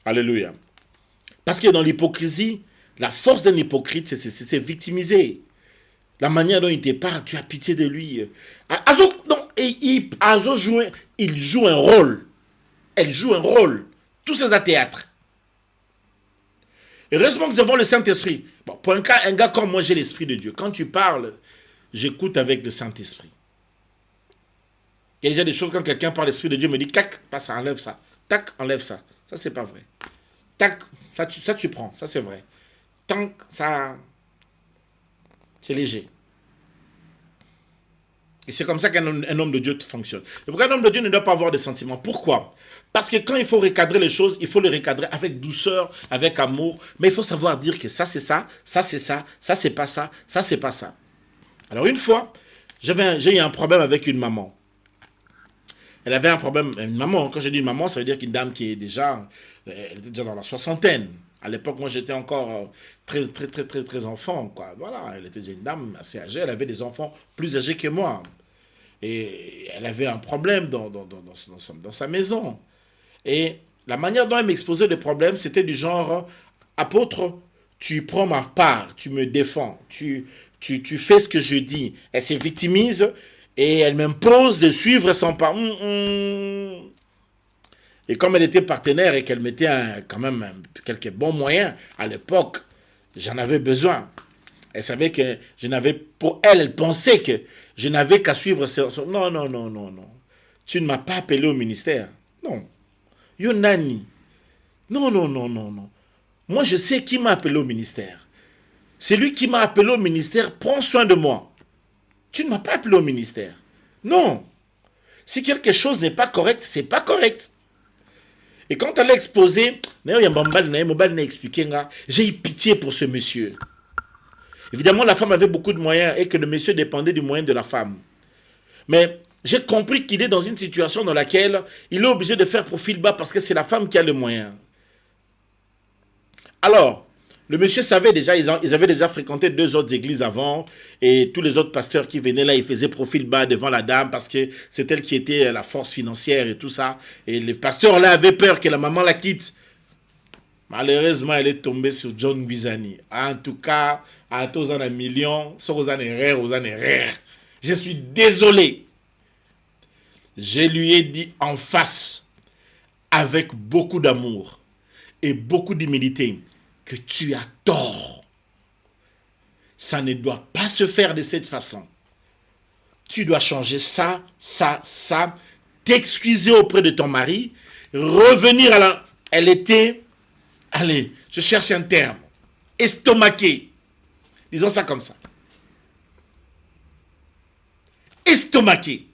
Alléluia. Parce que dans l'hypocrisie, la force d'un hypocrite, c'est victimiser. La manière dont il te parle, tu as pitié de lui. Il joue un rôle. Elle joue un rôle. Tout ça à théâtre. Heureusement que nous avons le Saint-Esprit. Bon, pour un gars comme moi, j'ai l'Esprit de Dieu. Quand tu parles, j'écoute avec le Saint-Esprit. Il y a déjà des choses, quand quelqu'un parle l'Esprit de Dieu, me dit, tac, passe, enlève ça. Tac, enlève ça. Ça, c'est pas vrai. Tac, ça tu prends. Ça, c'est vrai. Tant que ça, c'est léger. Et c'est comme ça qu'un homme de Dieu fonctionne. Et pourquoi un homme de Dieu ne doit pas avoir de sentiments? Pourquoi? Parce que quand il faut recadrer les choses, il faut les recadrer avec douceur, avec amour. Mais il faut savoir dire que ça c'est ça, ça c'est ça, ça c'est pas ça, ça c'est pas ça. Alors une fois, j'ai eu un problème avec une maman. Elle avait un problème, une maman, quand je dis une maman, ça veut dire qu'une dame qui est déjà, elle était déjà dans la soixantaine. À l'époque, moi, j'étais encore très enfant, quoi. Voilà, elle était une dame assez âgée. Elle avait des enfants plus âgés que moi. Et elle avait un problème dans sa maison. Et la manière dont elle m'exposait les problèmes, c'était du genre, apôtre, tu prends ma part, tu me défends, tu fais ce que je dis. Elle se victimise et elle m'impose de suivre son pas. Et comme elle était partenaire et qu'elle mettait quand même quelques bons moyens, à l'époque, j'en avais besoin. Elle savait que je n'avais, pour elle, elle pensait que je n'avais qu'à suivre son... Non, non, non, non, non. Tu ne m'as pas appelé au ministère. Non. Yo nani. Non, non, non, non, non. Moi, je sais qui m'a appelé au ministère. C'est lui qui m'a appelé au ministère. Prends soin de moi. Tu ne m'as pas appelé au ministère. Non. Si quelque chose n'est pas correct, c'est pas correct. Et quand elle a exposé, j'ai eu pitié pour ce monsieur. Évidemment, la femme avait beaucoup de moyens et que le monsieur dépendait du moyen de la femme. Mais j'ai compris qu'il est dans une situation dans laquelle il est obligé de faire profil bas parce que c'est la femme qui a les moyens. Alors, le monsieur savait déjà, ils avaient déjà fréquenté 2 autres églises avant et tous les autres pasteurs qui venaient là, ils faisaient profil bas devant la dame parce que c'est elle qui était la force financière et tout ça. Et les pasteurs là avaient peur que la maman la quitte. Malheureusement, elle est tombée sur John Guizani. En tout cas, à tous en un million, aux années. Je suis désolé. Je lui ai dit en face, avec beaucoup d'amour et beaucoup d'humilité, que tu as tort. Ça ne doit pas se faire de cette façon. Tu dois changer ça, t'excuser auprès de ton mari, revenir à la... Elle était... Allez, je cherche un terme. Estomaqué. Disons ça comme ça. Estomaqué.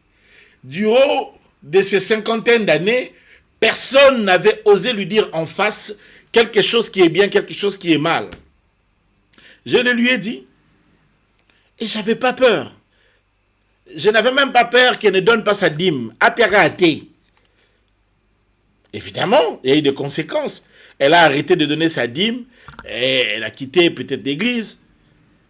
Du haut de ces 50aines d'années, personne n'avait osé lui dire en face quelque chose qui est bien, quelque chose qui est mal. Je le lui ai dit. Et j'avais pas peur. Je n'avais même pas peur qu'elle ne donne pas sa dîme. Évidemment, il y a eu des conséquences. Elle a arrêté de donner sa dîme, et elle a quitté peut-être l'église.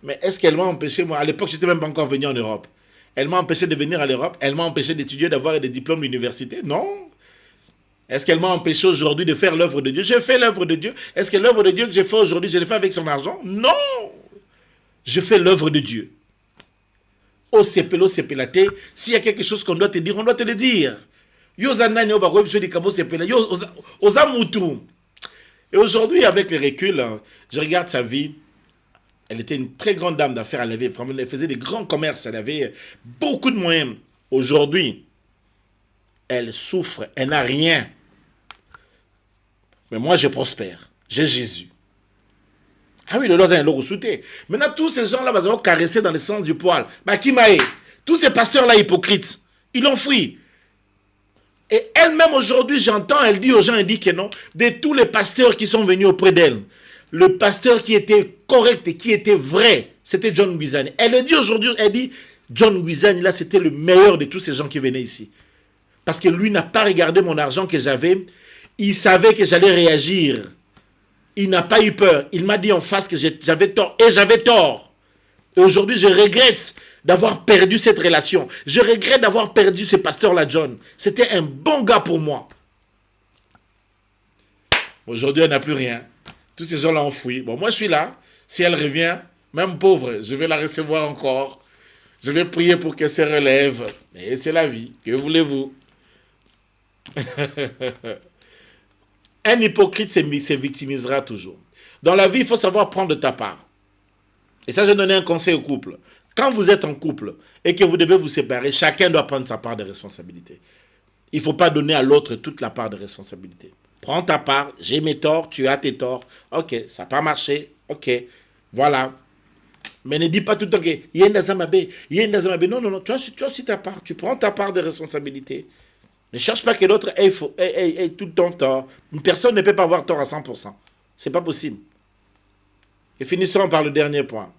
Mais est-ce qu'elle m'a empêché, moi, à l'époque, je n'étais même pas encore venu en Europe. Elle m'a empêché de venir à l'Europe, elle m'a empêché d'étudier, d'avoir des diplômes d'université. Non. Est-ce qu'elle m'a empêché aujourd'hui de faire l'œuvre de Dieu? J'ai fait l'œuvre de Dieu. Est-ce que l'œuvre de Dieu que j'ai fait aujourd'hui, je l'ai fait avec son argent? Non. Je fais l'œuvre de Dieu. Au CPLAT, s'il y a quelque chose qu'on doit te dire, on doit te le dire. Et aujourd'hui, avec les reculs, je regarde sa vie. Elle était une très grande dame d'affaires. Elle faisait des grands commerces. Elle avait beaucoup de moyens. Aujourd'hui, elle souffre. Elle n'a rien. Mais moi, je prospère. J'ai Jésus. Ah oui, le loisir est l'eau souté. Maintenant, tous ces gens-là, ils ont caressé dans le sens du poil. Bah, qui m'a aidé? Tous ces pasteurs-là hypocrites, ils l'ont fui. Et elle-même aujourd'hui, j'entends, elle dit aux gens, elle dit que non, de tous les pasteurs qui sont venus auprès d'elle, le pasteur qui était correct et qui était vrai, c'était John Guizani. Elle le dit aujourd'hui, elle dit, John Guizani, là, c'était le meilleur de tous ces gens qui venaient ici. Parce que lui n'a pas regardé mon argent que j'avais. Il savait que j'allais réagir. Il n'a pas eu peur. Il m'a dit en face que j'avais tort. Et j'avais tort. Et aujourd'hui, je regrette d'avoir perdu cette relation. Je regrette d'avoir perdu ce pasteur-là, John. C'était un bon gars pour moi. Aujourd'hui, elle n'a plus rien. Tous ces gens-là ont fui. Bon, moi, je suis là. Si elle revient, même pauvre, je vais la recevoir encore. Je vais prier pour qu'elle se relève. Et c'est la vie. Que voulez-vous? Un hypocrite se victimisera toujours. Dans la vie, il faut savoir prendre ta part. Et ça, je donné un conseil au couple. Quand vous êtes en couple et que vous devez vous séparer, chacun doit prendre sa part de responsabilité. Il ne faut pas donner à l'autre toute la part de responsabilité. Prends ta part, j'ai mes torts, tu as tes torts. Ok, ça n'a pas marché, ok, voilà. Mais ne dis pas tout le temps que non, non, non, tu as aussi ta part. Tu prends ta part de responsabilité. Ne cherche pas que l'autre ait tout le temps tort. Une personne ne peut pas avoir tort à 100%. Ce n'est pas possible. Et finissons par le dernier point.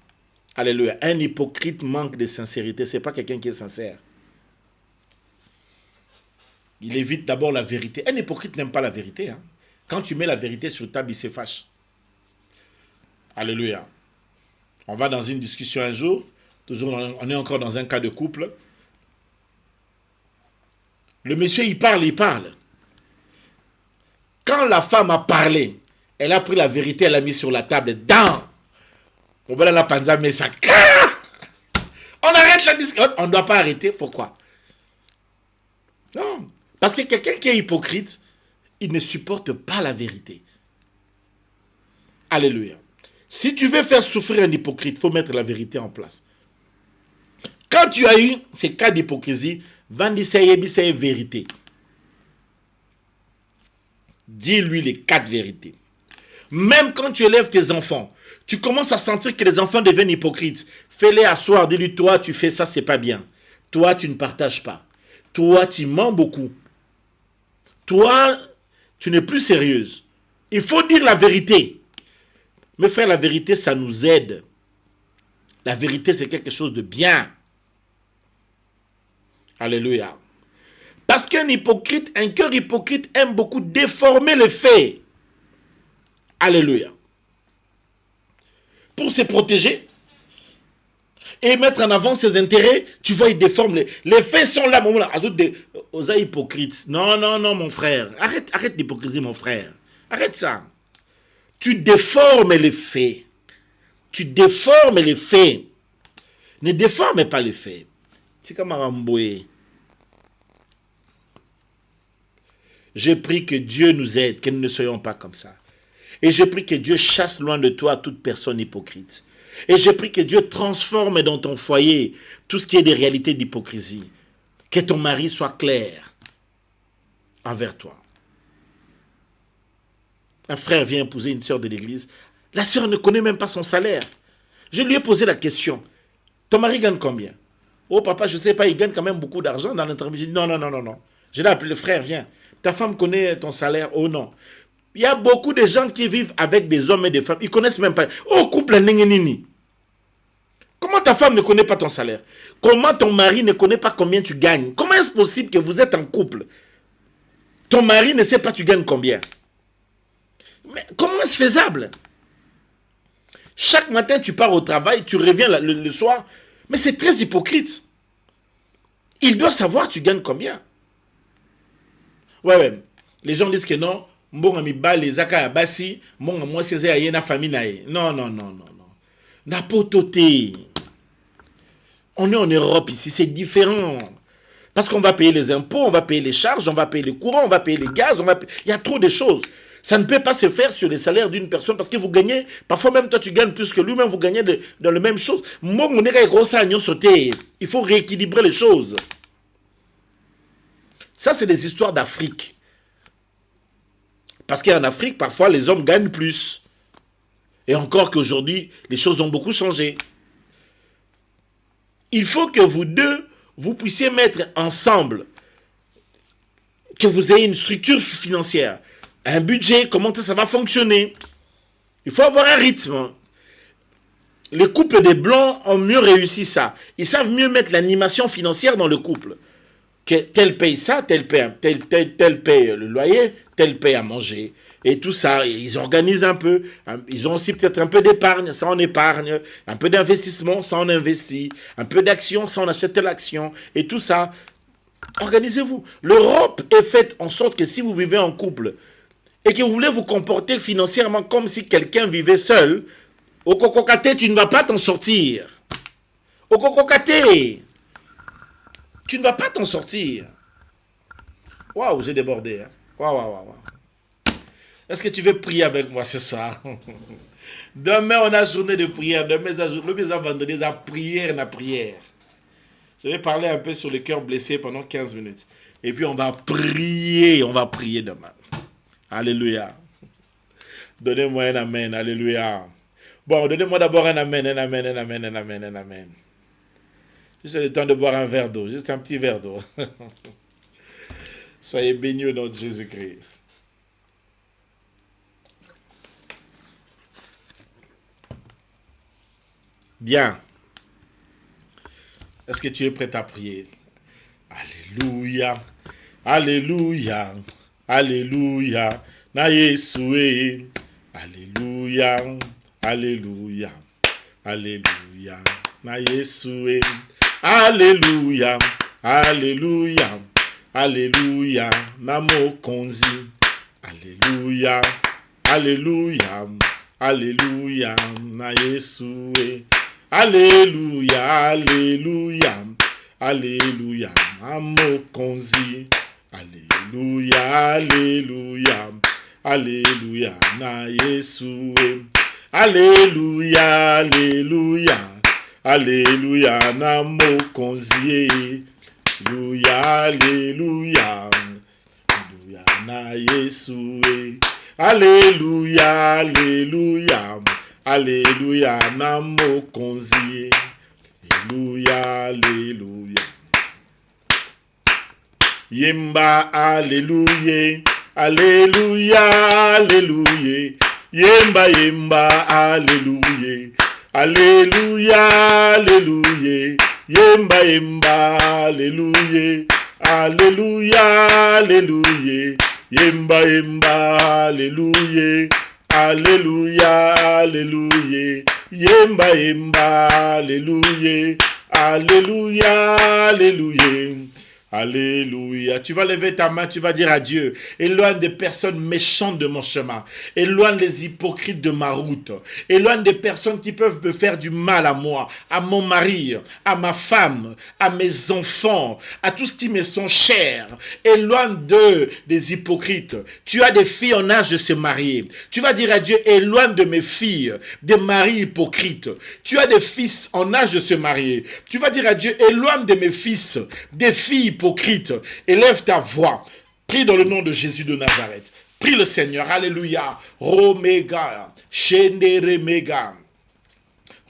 Alléluia. Un hypocrite manque de sincérité. Ce n'est pas quelqu'un qui est sincère. Il évite d'abord la vérité. Un hypocrite n'aime pas la vérité. Hein. Quand tu mets la vérité sur table, il se fâche. Alléluia. On va dans une discussion un jour, toujours on est encore dans un cas de couple. Le monsieur, il parle. Quand la femme a parlé, elle a pris la vérité, elle l'a mis sur la table. Dans on va la panza, mais ça. On arrête la discussion. On ne doit pas arrêter. Pourquoi? Non. Parce que quelqu'un qui est hypocrite, il ne supporte pas la vérité. Alléluia. Si tu veux faire souffrir un hypocrite, il faut mettre la vérité en place. Quand tu as eu ces cas d'hypocrisie, c'est vérité. Dis-lui les 4 vérités. Même quand tu élèves tes enfants, tu commences à sentir que les enfants deviennent hypocrites. Fais-les asseoir, dis-lui, toi, tu fais ça, c'est pas bien. Toi, tu ne partages pas. Toi, tu mens beaucoup. Toi, tu n'es plus sérieuse. Il faut dire la vérité. Mais faire la vérité, ça nous aide. La vérité, c'est quelque chose de bien. Alléluia. Parce qu'un hypocrite, un cœur hypocrite aime beaucoup déformer les faits. Alléluia. Pour se protéger et mettre en avant ses intérêts, tu vois, il déforme. Les faits sont là, mon aux hypocrites. Non, mon frère. Arrête l'hypocrisie, mon frère. Arrête ça. Tu déformes les faits. Tu déformes les faits. Ne déforme pas les faits. C'est comme Aramboué. Je prie que Dieu nous aide, que nous ne soyons pas comme ça. Et je prie que Dieu chasse loin de toi toute personne hypocrite. Et je prie que Dieu transforme dans ton foyer tout ce qui est des réalités d'hypocrisie. Que ton mari soit clair envers toi. Un frère vient épouser une sœur de l'église. La sœur ne connaît même pas son salaire. Je lui ai posé la question. Ton mari gagne combien? Oh papa, je ne sais pas, il gagne quand même beaucoup d'argent dans l'interview. J'ai dit non. Je l'ai appelé, le frère, viens. Ta femme connaît ton salaire? Oh non. Il y a beaucoup de gens qui vivent avec des hommes et des femmes. Ils ne connaissent même pas. Oh, couple nini. Comment ta femme ne connaît pas ton salaire? Comment ton mari ne connaît pas combien tu gagnes? Comment est-ce possible que vous êtes en couple? Ton mari ne sait pas tu gagnes combien? Mais comment est-ce faisable? Chaque matin, tu pars au travail, tu reviens le soir. Mais c'est très hypocrite. Il doit savoir tu gagnes combien. Ouais. Les gens disent que non. Non. Napototé. On est en Europe ici, c'est différent. Parce qu'on va payer les impôts, on va payer les charges, on va payer le courant, on va payer les gaz, il y a trop de choses. Ça ne peut pas se faire sur les salaires d'une personne parce que vous gagnez, parfois même toi tu gagnes plus que lui-même, vous gagnez dans la même chose. Il faut rééquilibrer les choses. Ça, c'est des histoires d'Afrique. Parce qu'en Afrique, parfois, les hommes gagnent plus. Et encore qu'aujourd'hui, les choses ont beaucoup changé. Il faut que vous deux, vous puissiez mettre ensemble, que vous ayez une structure financière, un budget, comment ça va fonctionner. Il faut avoir un rythme. Les couples des Blancs ont mieux réussi ça. Ils savent mieux mettre l'animation financière dans le couple. Que tel paye ça, tel paye le loyer, tel paye à manger. Et tout ça, ils organisent un peu. Ils ont aussi peut-être un peu d'épargne, ça on épargne. Un peu d'investissement, ça on investit. Un peu d'action, ça on achète l'action. Et tout ça, organisez-vous. L'Europe est faite en sorte que si vous vivez en couple et que vous voulez vous comporter financièrement comme si quelqu'un vivait seul, au Kokokate, tu ne vas pas t'en sortir. Au Kokokate, tu ne vas pas t'en sortir. Waouh, j'ai débordé. Hein? Waouh. Est-ce que tu veux prier avec moi ce soir? Demain, on a journée de prière. Demain, le vendredi, la prière. Je vais parler un peu sur le cœur blessé pendant 15 minutes. Et puis, on va prier demain. Alléluia. Donnez-moi un amen. Alléluia. Bon, donnez-moi d'abord un amen. Juste le temps de boire un verre d'eau. Juste un petit verre d'eau. Soyez bénis au nom de Jésus-Christ. Bien. Est-ce que tu es prêt à prier? Alléluia. Alléluia. Alléluia. Na Yesoué. Alléluia. Alléluia. Alléluia. Na Yesu. Alléluia. Alléluia. Alléluia. Na mokonzi. Alléluia. Alléluia. Alléluia. Na Yesu. Alléluia. Alléluia. Alléluia. Na mokonzi. Alléluia. Alléluia. Alléluia. Na Yesu. Alléluia. Alléluia. Alléluia. Na mokonzi. Alléluia. Alléluia. Alléluia. Na Yesu. Alléluia. Alléluia. Alléluia. Na mokonzi. Alléluia. Alléluia. Yemba. Alléluia. Alléluia. Alléluia. Yemba. Yemba. Alléluia. Alléluia. Alléluia. Yemba. Yemba. Alléluia. Alléluia. Alléluia. Yemba. Yemba. Alléluia. Alléluia. Alléluia. Yemba. Yemba. Alléluia. Alléluia. Alléluia. Alléluia. Tu vas lever ta main, tu vas dire à Dieu, éloigne des personnes méchantes de mon chemin. Éloigne les hypocrites de ma route. Éloigne des personnes qui peuvent me faire du mal à moi, à mon mari, à ma femme, à mes enfants, à tout ce qui me sont chers. Éloigne des hypocrites. Tu as des filles en âge de se marier. Tu vas dire à Dieu, éloigne de mes filles des maris hypocrites. Tu as des fils en âge de se marier. Tu vas dire à Dieu, éloigne de mes fils des filles hypocrite. Élève ta voix. Prie dans le nom de Jésus de Nazareth. Prie le Seigneur. Alléluia. Romega. Shendere mega.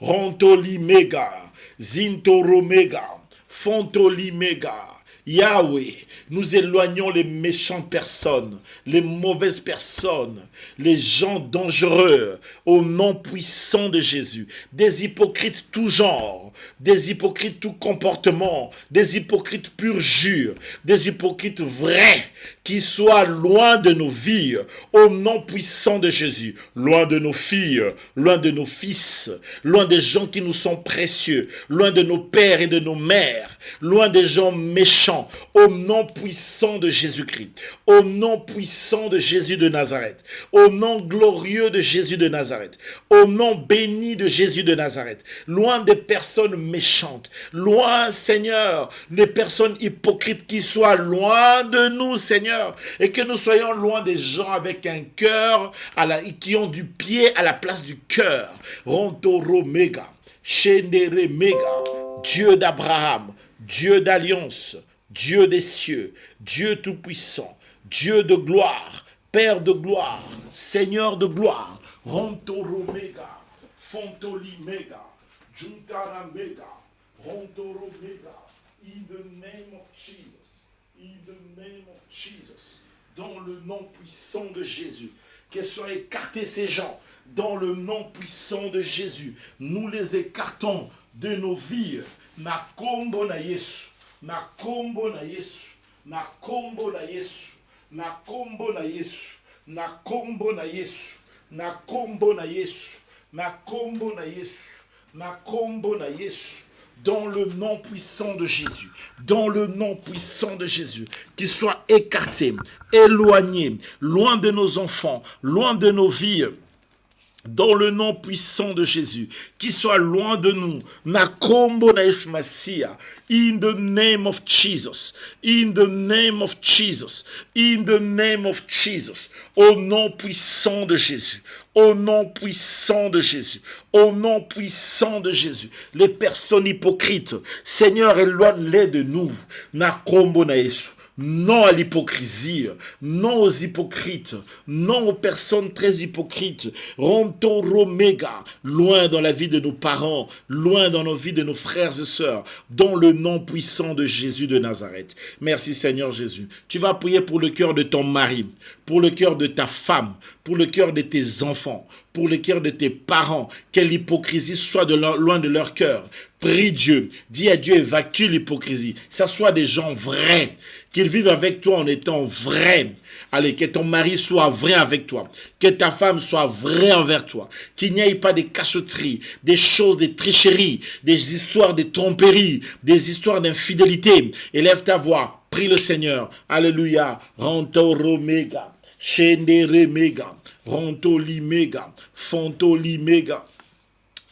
Rontoli mega. Zintoro mega. Fontoli mega. Yahweh, nous éloignons les méchantes personnes, les mauvaises personnes, les gens dangereux au nom puissant de Jésus, des hypocrites tout genre, des hypocrites tout comportement, des hypocrites pur jure, des hypocrites vrais qui soient loin de nos vies au nom puissant de Jésus, loin de nos filles, loin de nos fils, loin des gens qui nous sont précieux, loin de nos pères et de nos mères, loin des gens méchants. Au nom puissant de Jésus-Christ, au nom puissant de Jésus de Nazareth, au nom glorieux de Jésus de Nazareth, au nom béni de Jésus de Nazareth, loin des personnes méchantes, loin, Seigneur, des personnes hypocrites qui soient loin de nous, Seigneur, et que nous soyons loin des gens avec un cœur qui ont du pied à la place du cœur. Rontoro méga, Shendere méga, Dieu d'Abraham, Dieu d'alliance, Dieu des cieux, Dieu tout-puissant, Dieu de gloire, Père de gloire, Seigneur de gloire, Rontoro mega, Fontoli mega, Juntara mega, Rontoro mega, in the name of Jesus, in the name of Jesus, dans le nom puissant de Jésus, que soient écartés ces gens, dans le nom puissant de Jésus, nous les écartons de nos vies, na kombo na Yesu. Na kombo na Yesu, na kombo na Yesu, na kombo na Yesu, na kombo na Yesu, na kombo na Yesu, na kombo na Yesu, na kombo na Yesu, dans le nom puissant de Jésus, dans le nom puissant de Jésus, qu'ils soient écartés, éloignés, loin de nos enfants, loin de nos vies, dans le nom puissant de Jésus, qui soit loin de nous. Nakombo na Yesu Masia, in the name of Jesus, in the name of Jesus, in the name of Jesus, au nom puissant de Jésus, au nom puissant de Jésus, au nom puissant de Jésus, les personnes hypocrites, Seigneur, éloigne-les de nous. Nakombo na Yesu. Non à l'hypocrisie, non aux hypocrites, non aux personnes très hypocrites. Rontoro méga, loin dans la vie de nos parents, loin dans nos vies de nos frères et sœurs, dans le nom puissant de Jésus de Nazareth. Merci Seigneur Jésus. Tu vas prier pour le cœur de ton mari, pour le cœur de ta femme, pour le cœur de tes enfants, pour le cœur de tes parents, que l'hypocrisie soit loin de leur cœur. Prie Dieu, dis à Dieu, évacue l'hypocrisie. Que ce soit des gens vrais, qu'ils vivent avec toi en étant vrais. Allez, que ton mari soit vrai avec toi, que ta femme soit vraie envers toi, qu'il n'y ait pas de cachotteries, des choses, des tricheries, des histoires de tromperies, des histoires d'infidélité. Élève ta voix, prie le Seigneur. Alléluia. Rantoro mega, shendere mega, rantoli mega, fontoli mega.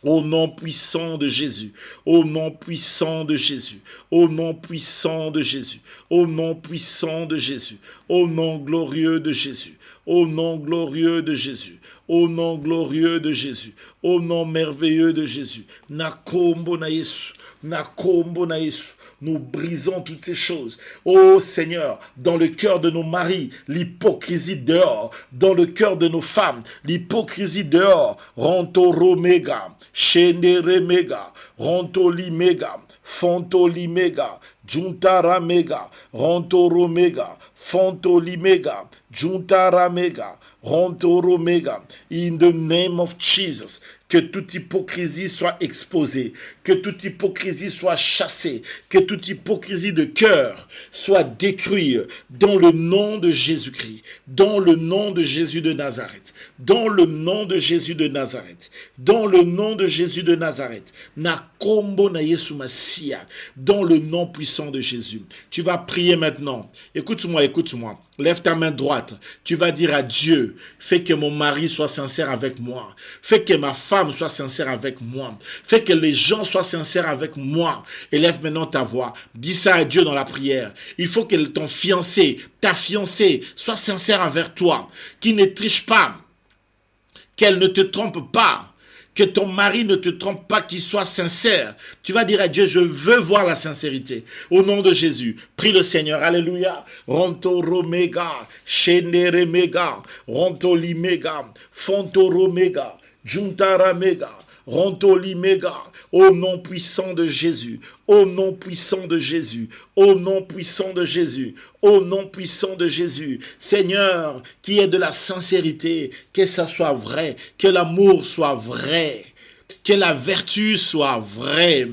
Au nom puissant de Jésus, au nom puissant de Jésus, au nom puissant de Jésus, au nom puissant de Jésus, au nom glorieux de Jésus, au nom glorieux de Jésus, au nom glorieux de Jésus, au nom merveilleux de Jésus. Nakombo na Yesu, nakombo na Yesu. Nous brisons toutes ces choses. Ô Seigneur, dans le cœur de nos maris, l'hypocrisie dehors. Dans le cœur de nos femmes, l'hypocrisie dehors. Rantoro mega, shendere mega, rantoli mega, fontoli mega, juntara mega, rantoro mega, fontoli mega, juntara mega, rantoro mega. In the name of Jesus. Que toute hypocrisie soit exposée, que toute hypocrisie soit chassée, que toute hypocrisie de cœur soit détruite dans le nom de Jésus-Christ, dans le nom de Jésus de Nazareth, dans le nom de Jésus de Nazareth, dans le nom de Jésus de Nazareth, Nakombo na Yesu Masia, dans le nom puissant de Jésus. Tu vas prier maintenant. Écoute-moi, écoute-moi. Lève ta main droite. Tu vas dire à Dieu, fais que mon mari soit sincère avec moi. Fais que ma femme soit sincère avec moi. Fais que les gens soient sincères avec moi. Élève maintenant ta voix. Dis ça à Dieu dans la prière. Il faut que ton fiancé, ta fiancée, soit sincère avec toi. Qu'il ne triche pas. Qu'elle ne te trompe pas. Que ton mari ne te trompe pas, qu'il soit sincère. Tu vas dire à Dieu, je veux voir la sincérité. Au nom de Jésus, prie le Seigneur. Alléluia. Rontoro mega, shendere mega, rontoli mega, fontoro mega, juntara mega, rontoli mega. Au nom puissant de Jésus, au nom puissant de Jésus, au nom puissant de Jésus, au nom puissant de Jésus. Seigneur, qui est de la sincérité, que ça soit vrai, que l'amour soit vrai, que la vertu soit vraie,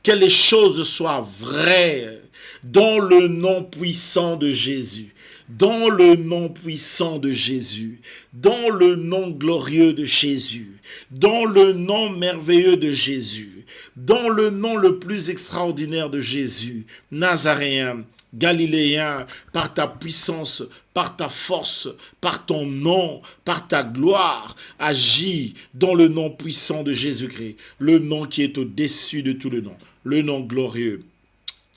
que les choses soient vraies, dans le nom puissant de Jésus. Dans le nom puissant de Jésus, dans le nom glorieux de Jésus, dans le nom merveilleux de Jésus, dans le nom le plus extraordinaire de Jésus, Nazaréen, Galiléen, par ta puissance, par ta force, par ton nom, par ta gloire, agis dans le nom puissant de Jésus-Christ, le nom qui est au-dessus de tout le nom glorieux.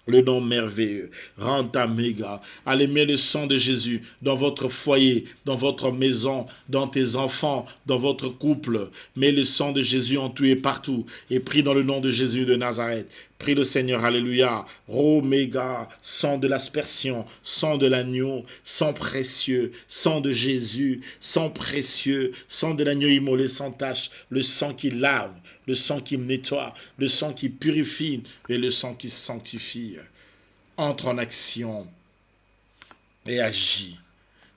Le nom merveilleux, Ranta Mega. Allez, mets le sang de Jésus dans votre foyer, dans votre maison, dans tes enfants, dans votre couple. Mets le sang de Jésus en tout et partout. Et prie dans le nom de Jésus de Nazareth. Prie le Seigneur, alléluia. Omega, sang de l'aspersion, sang de l'agneau, sang précieux, sang de Jésus, sang précieux, sang de l'agneau immolé sans tache, le sang qui lave, le sang qui nettoie, le sang qui purifie et le sang qui sanctifie. Entre en action et agis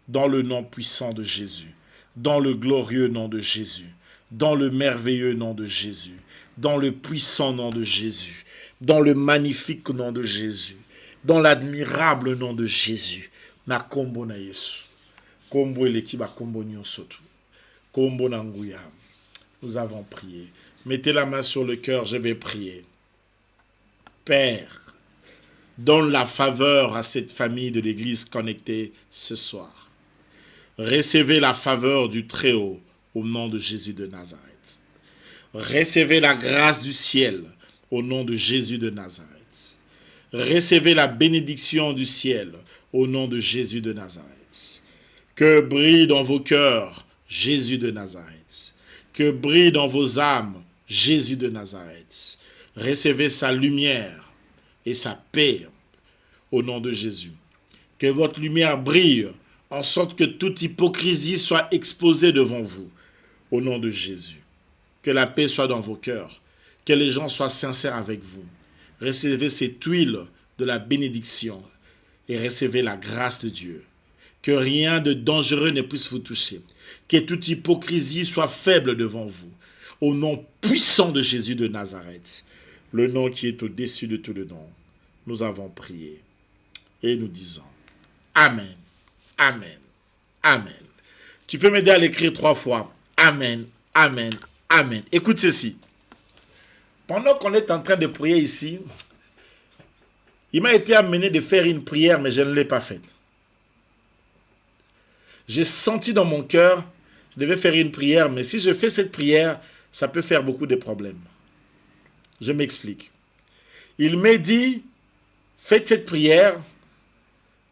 dans le nom puissant de Jésus, dans le glorieux nom de Jésus, dans le merveilleux nom de Jésus, dans le puissant nom de Jésus, dans le magnifique nom de Jésus, dans l'admirable nom de Jésus. Na kombo na Yesu. Kombo elekiba kombo nyosotu. Kombo na nguya. Nous avons prié. Mettez la main sur le cœur, je vais prier. Père, donne la faveur à cette famille de l'église connectée ce soir. Recevez la faveur du Très-Haut au nom de Jésus de Nazareth. Recevez la grâce du ciel au nom de Jésus de Nazareth. Recevez la bénédiction du ciel au nom de Jésus de Nazareth. Que brille dans vos cœurs Jésus de Nazareth. Que brille dans vos âmes Jésus de Nazareth. Recevez sa lumière et sa paix au nom de Jésus. Que votre lumière brille en sorte que toute hypocrisie soit exposée devant vous au nom de Jésus. Que la paix soit dans vos cœurs. Que les gens soient sincères avec vous. Recevez cette huile de la bénédiction et recevez la grâce de Dieu. Que rien de dangereux ne puisse vous toucher. Que toute hypocrisie soit faible devant vous. Au nom puissant de Jésus de Nazareth, le nom qui est au-dessus de tout le nom, nous avons prié. Et nous disons Amen, Amen, Amen. Tu peux m'aider à l'écrire 3 fois. Amen, Amen, Amen. Écoute ceci. Pendant qu'on est en train de prier ici, il m'a été amené de faire une prière, mais je ne l'ai pas faite. J'ai senti dans mon cœur, je devais faire une prière, mais si je fais cette prière, ça peut faire beaucoup de problèmes. Je m'explique. Il m'a dit, faites cette prière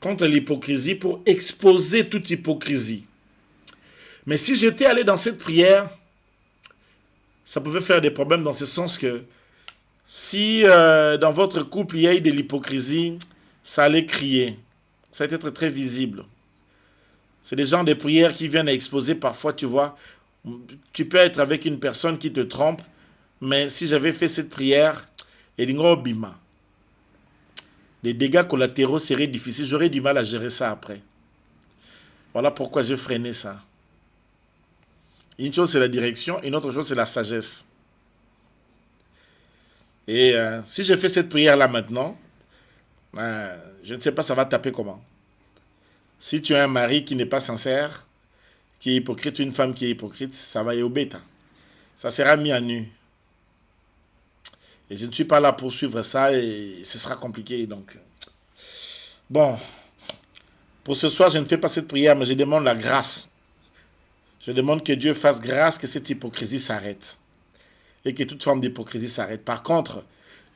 contre l'hypocrisie pour exposer toute hypocrisie. Mais si j'étais allé dans cette prière, ça pouvait faire des problèmes dans ce sens que si dans votre couple il y a eu de l'hypocrisie, ça allait crier. Ça allait être très visible. C'est des genres de prières qui viennent à exposer parfois, tu vois. Tu peux être avec une personne qui te trompe, mais si j'avais fait cette prière, les dégâts collatéraux seraient difficiles. J'aurais du mal à gérer ça après. Voilà pourquoi j'ai freiné ça. Une chose, c'est la direction, une autre chose, c'est la sagesse. Et si je fais cette prière-là maintenant, je ne sais pas ça va taper comment. Si tu as un mari qui n'est pas sincère, qui est hypocrite, une femme qui est hypocrite, ça va y au bêta. Ça sera mis à nu. Et je ne suis pas là pour suivre ça et ce sera compliqué. Donc, bon, pour ce soir, je ne fais pas cette prière, mais je demande la grâce. Je demande que Dieu fasse grâce, que cette hypocrisie s'arrête. Et que toute forme d'hypocrisie s'arrête. Par contre,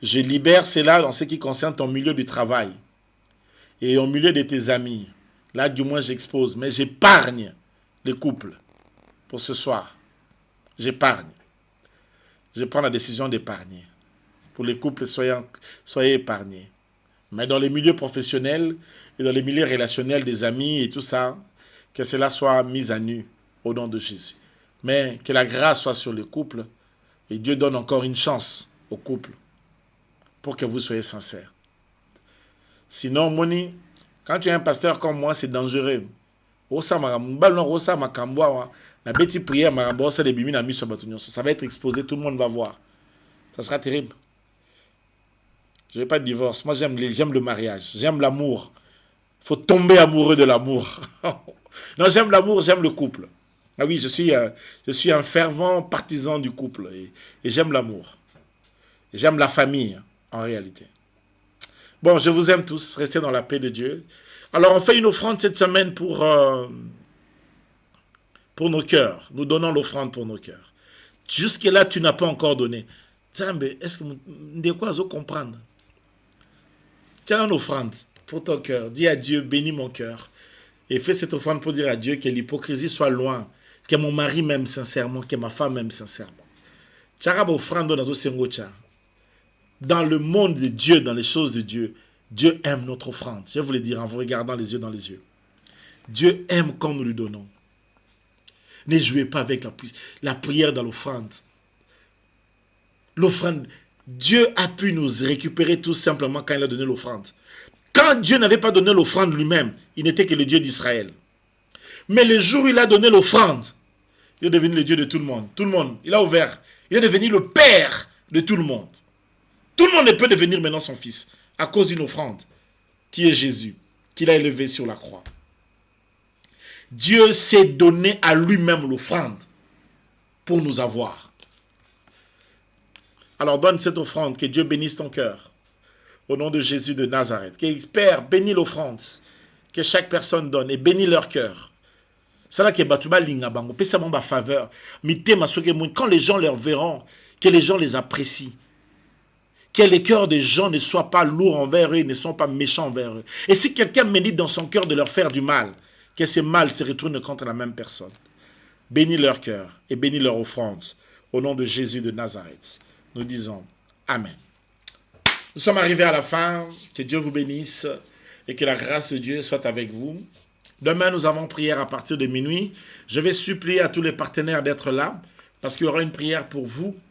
je libère cela dans ce qui concerne ton milieu du travail. Et au milieu de tes amis. Là, du moins, j'expose. Mais j'épargne les couples pour ce soir. J'épargne. Je prends la décision d'épargner. Pour les couples, soyez épargnés. Mais dans les milieux professionnels et dans les milieux relationnels des amis et tout ça, que cela soit mis à nu au nom de Jésus. Mais que la grâce soit sur le couple et Dieu donne encore une chance au couple pour que vous soyez sincères. Sinon, Moni, quand tu es un pasteur comme moi, c'est dangereux. Ça va être exposé, tout le monde va voir. Ça sera terrible. Je n'ai pas de divorce. Moi, j'aime le mariage. J'aime l'amour. Il faut tomber amoureux de l'amour. Non, j'aime l'amour, j'aime le couple. Ah oui, je suis un fervent partisan du couple. Et j'aime l'amour. J'aime la famille, en réalité. Bon, je vous aime tous. Restez dans la paix de Dieu. Alors, on fait une offrande cette semaine pour nos cœurs. Nous donnons l'offrande pour nos cœurs. Jusque-là, tu n'as pas encore donné. Est-ce que de quoi vous comprendre? Tiens une offrande pour ton cœur. Dis à Dieu, bénis mon cœur. Et fais cette offrande pour dire à Dieu que l'hypocrisie soit loin. Que mon mari m'aime sincèrement, que ma femme m'aime sincèrement. Dans le monde de Dieu, dans les choses de Dieu, Dieu aime notre offrande. Je vais vous le dire en vous regardant les yeux dans les yeux. Dieu aime quand nous lui donnons. Ne jouez pas avec la prière dans l'offrande. L'offrande, Dieu a pu nous récupérer tout simplement quand il a donné l'offrande. Quand Dieu n'avait pas donné l'offrande lui-même, il n'était que le Dieu d'Israël. Mais le jour où il a donné l'offrande, il est devenu le Dieu de tout le monde. Tout le monde, il a ouvert. Il est devenu le Père de tout le monde. Tout le monde ne peut devenir maintenant son fils à cause d'une offrande qui est Jésus, qu'il a élevé sur la croix. Dieu s'est donné à lui-même l'offrande pour nous avoir. Alors donne cette offrande, que Dieu bénisse ton cœur. Au nom de Jésus de Nazareth. Que Père, bénis l'offrande que chaque personne donne et bénis leur cœur. C'est là que Batouba Lingabango, peut ma faveur. Quand les gens leur verront, que les gens les apprécient. Que les cœurs des gens ne soient pas lourds envers eux, ne soient pas méchants envers eux. Et si quelqu'un médite dans son cœur de leur faire du mal, que ce mal se retourne contre la même personne. Bénis leur cœur et bénis leur offrande. Au nom de Jésus de Nazareth. Nous disons Amen. Nous sommes arrivés à la fin. Que Dieu vous bénisse et que la grâce de Dieu soit avec vous. Demain, nous avons prière à partir de minuit. Je vais supplier à tous les partenaires d'être là parce qu'il y aura une prière pour vous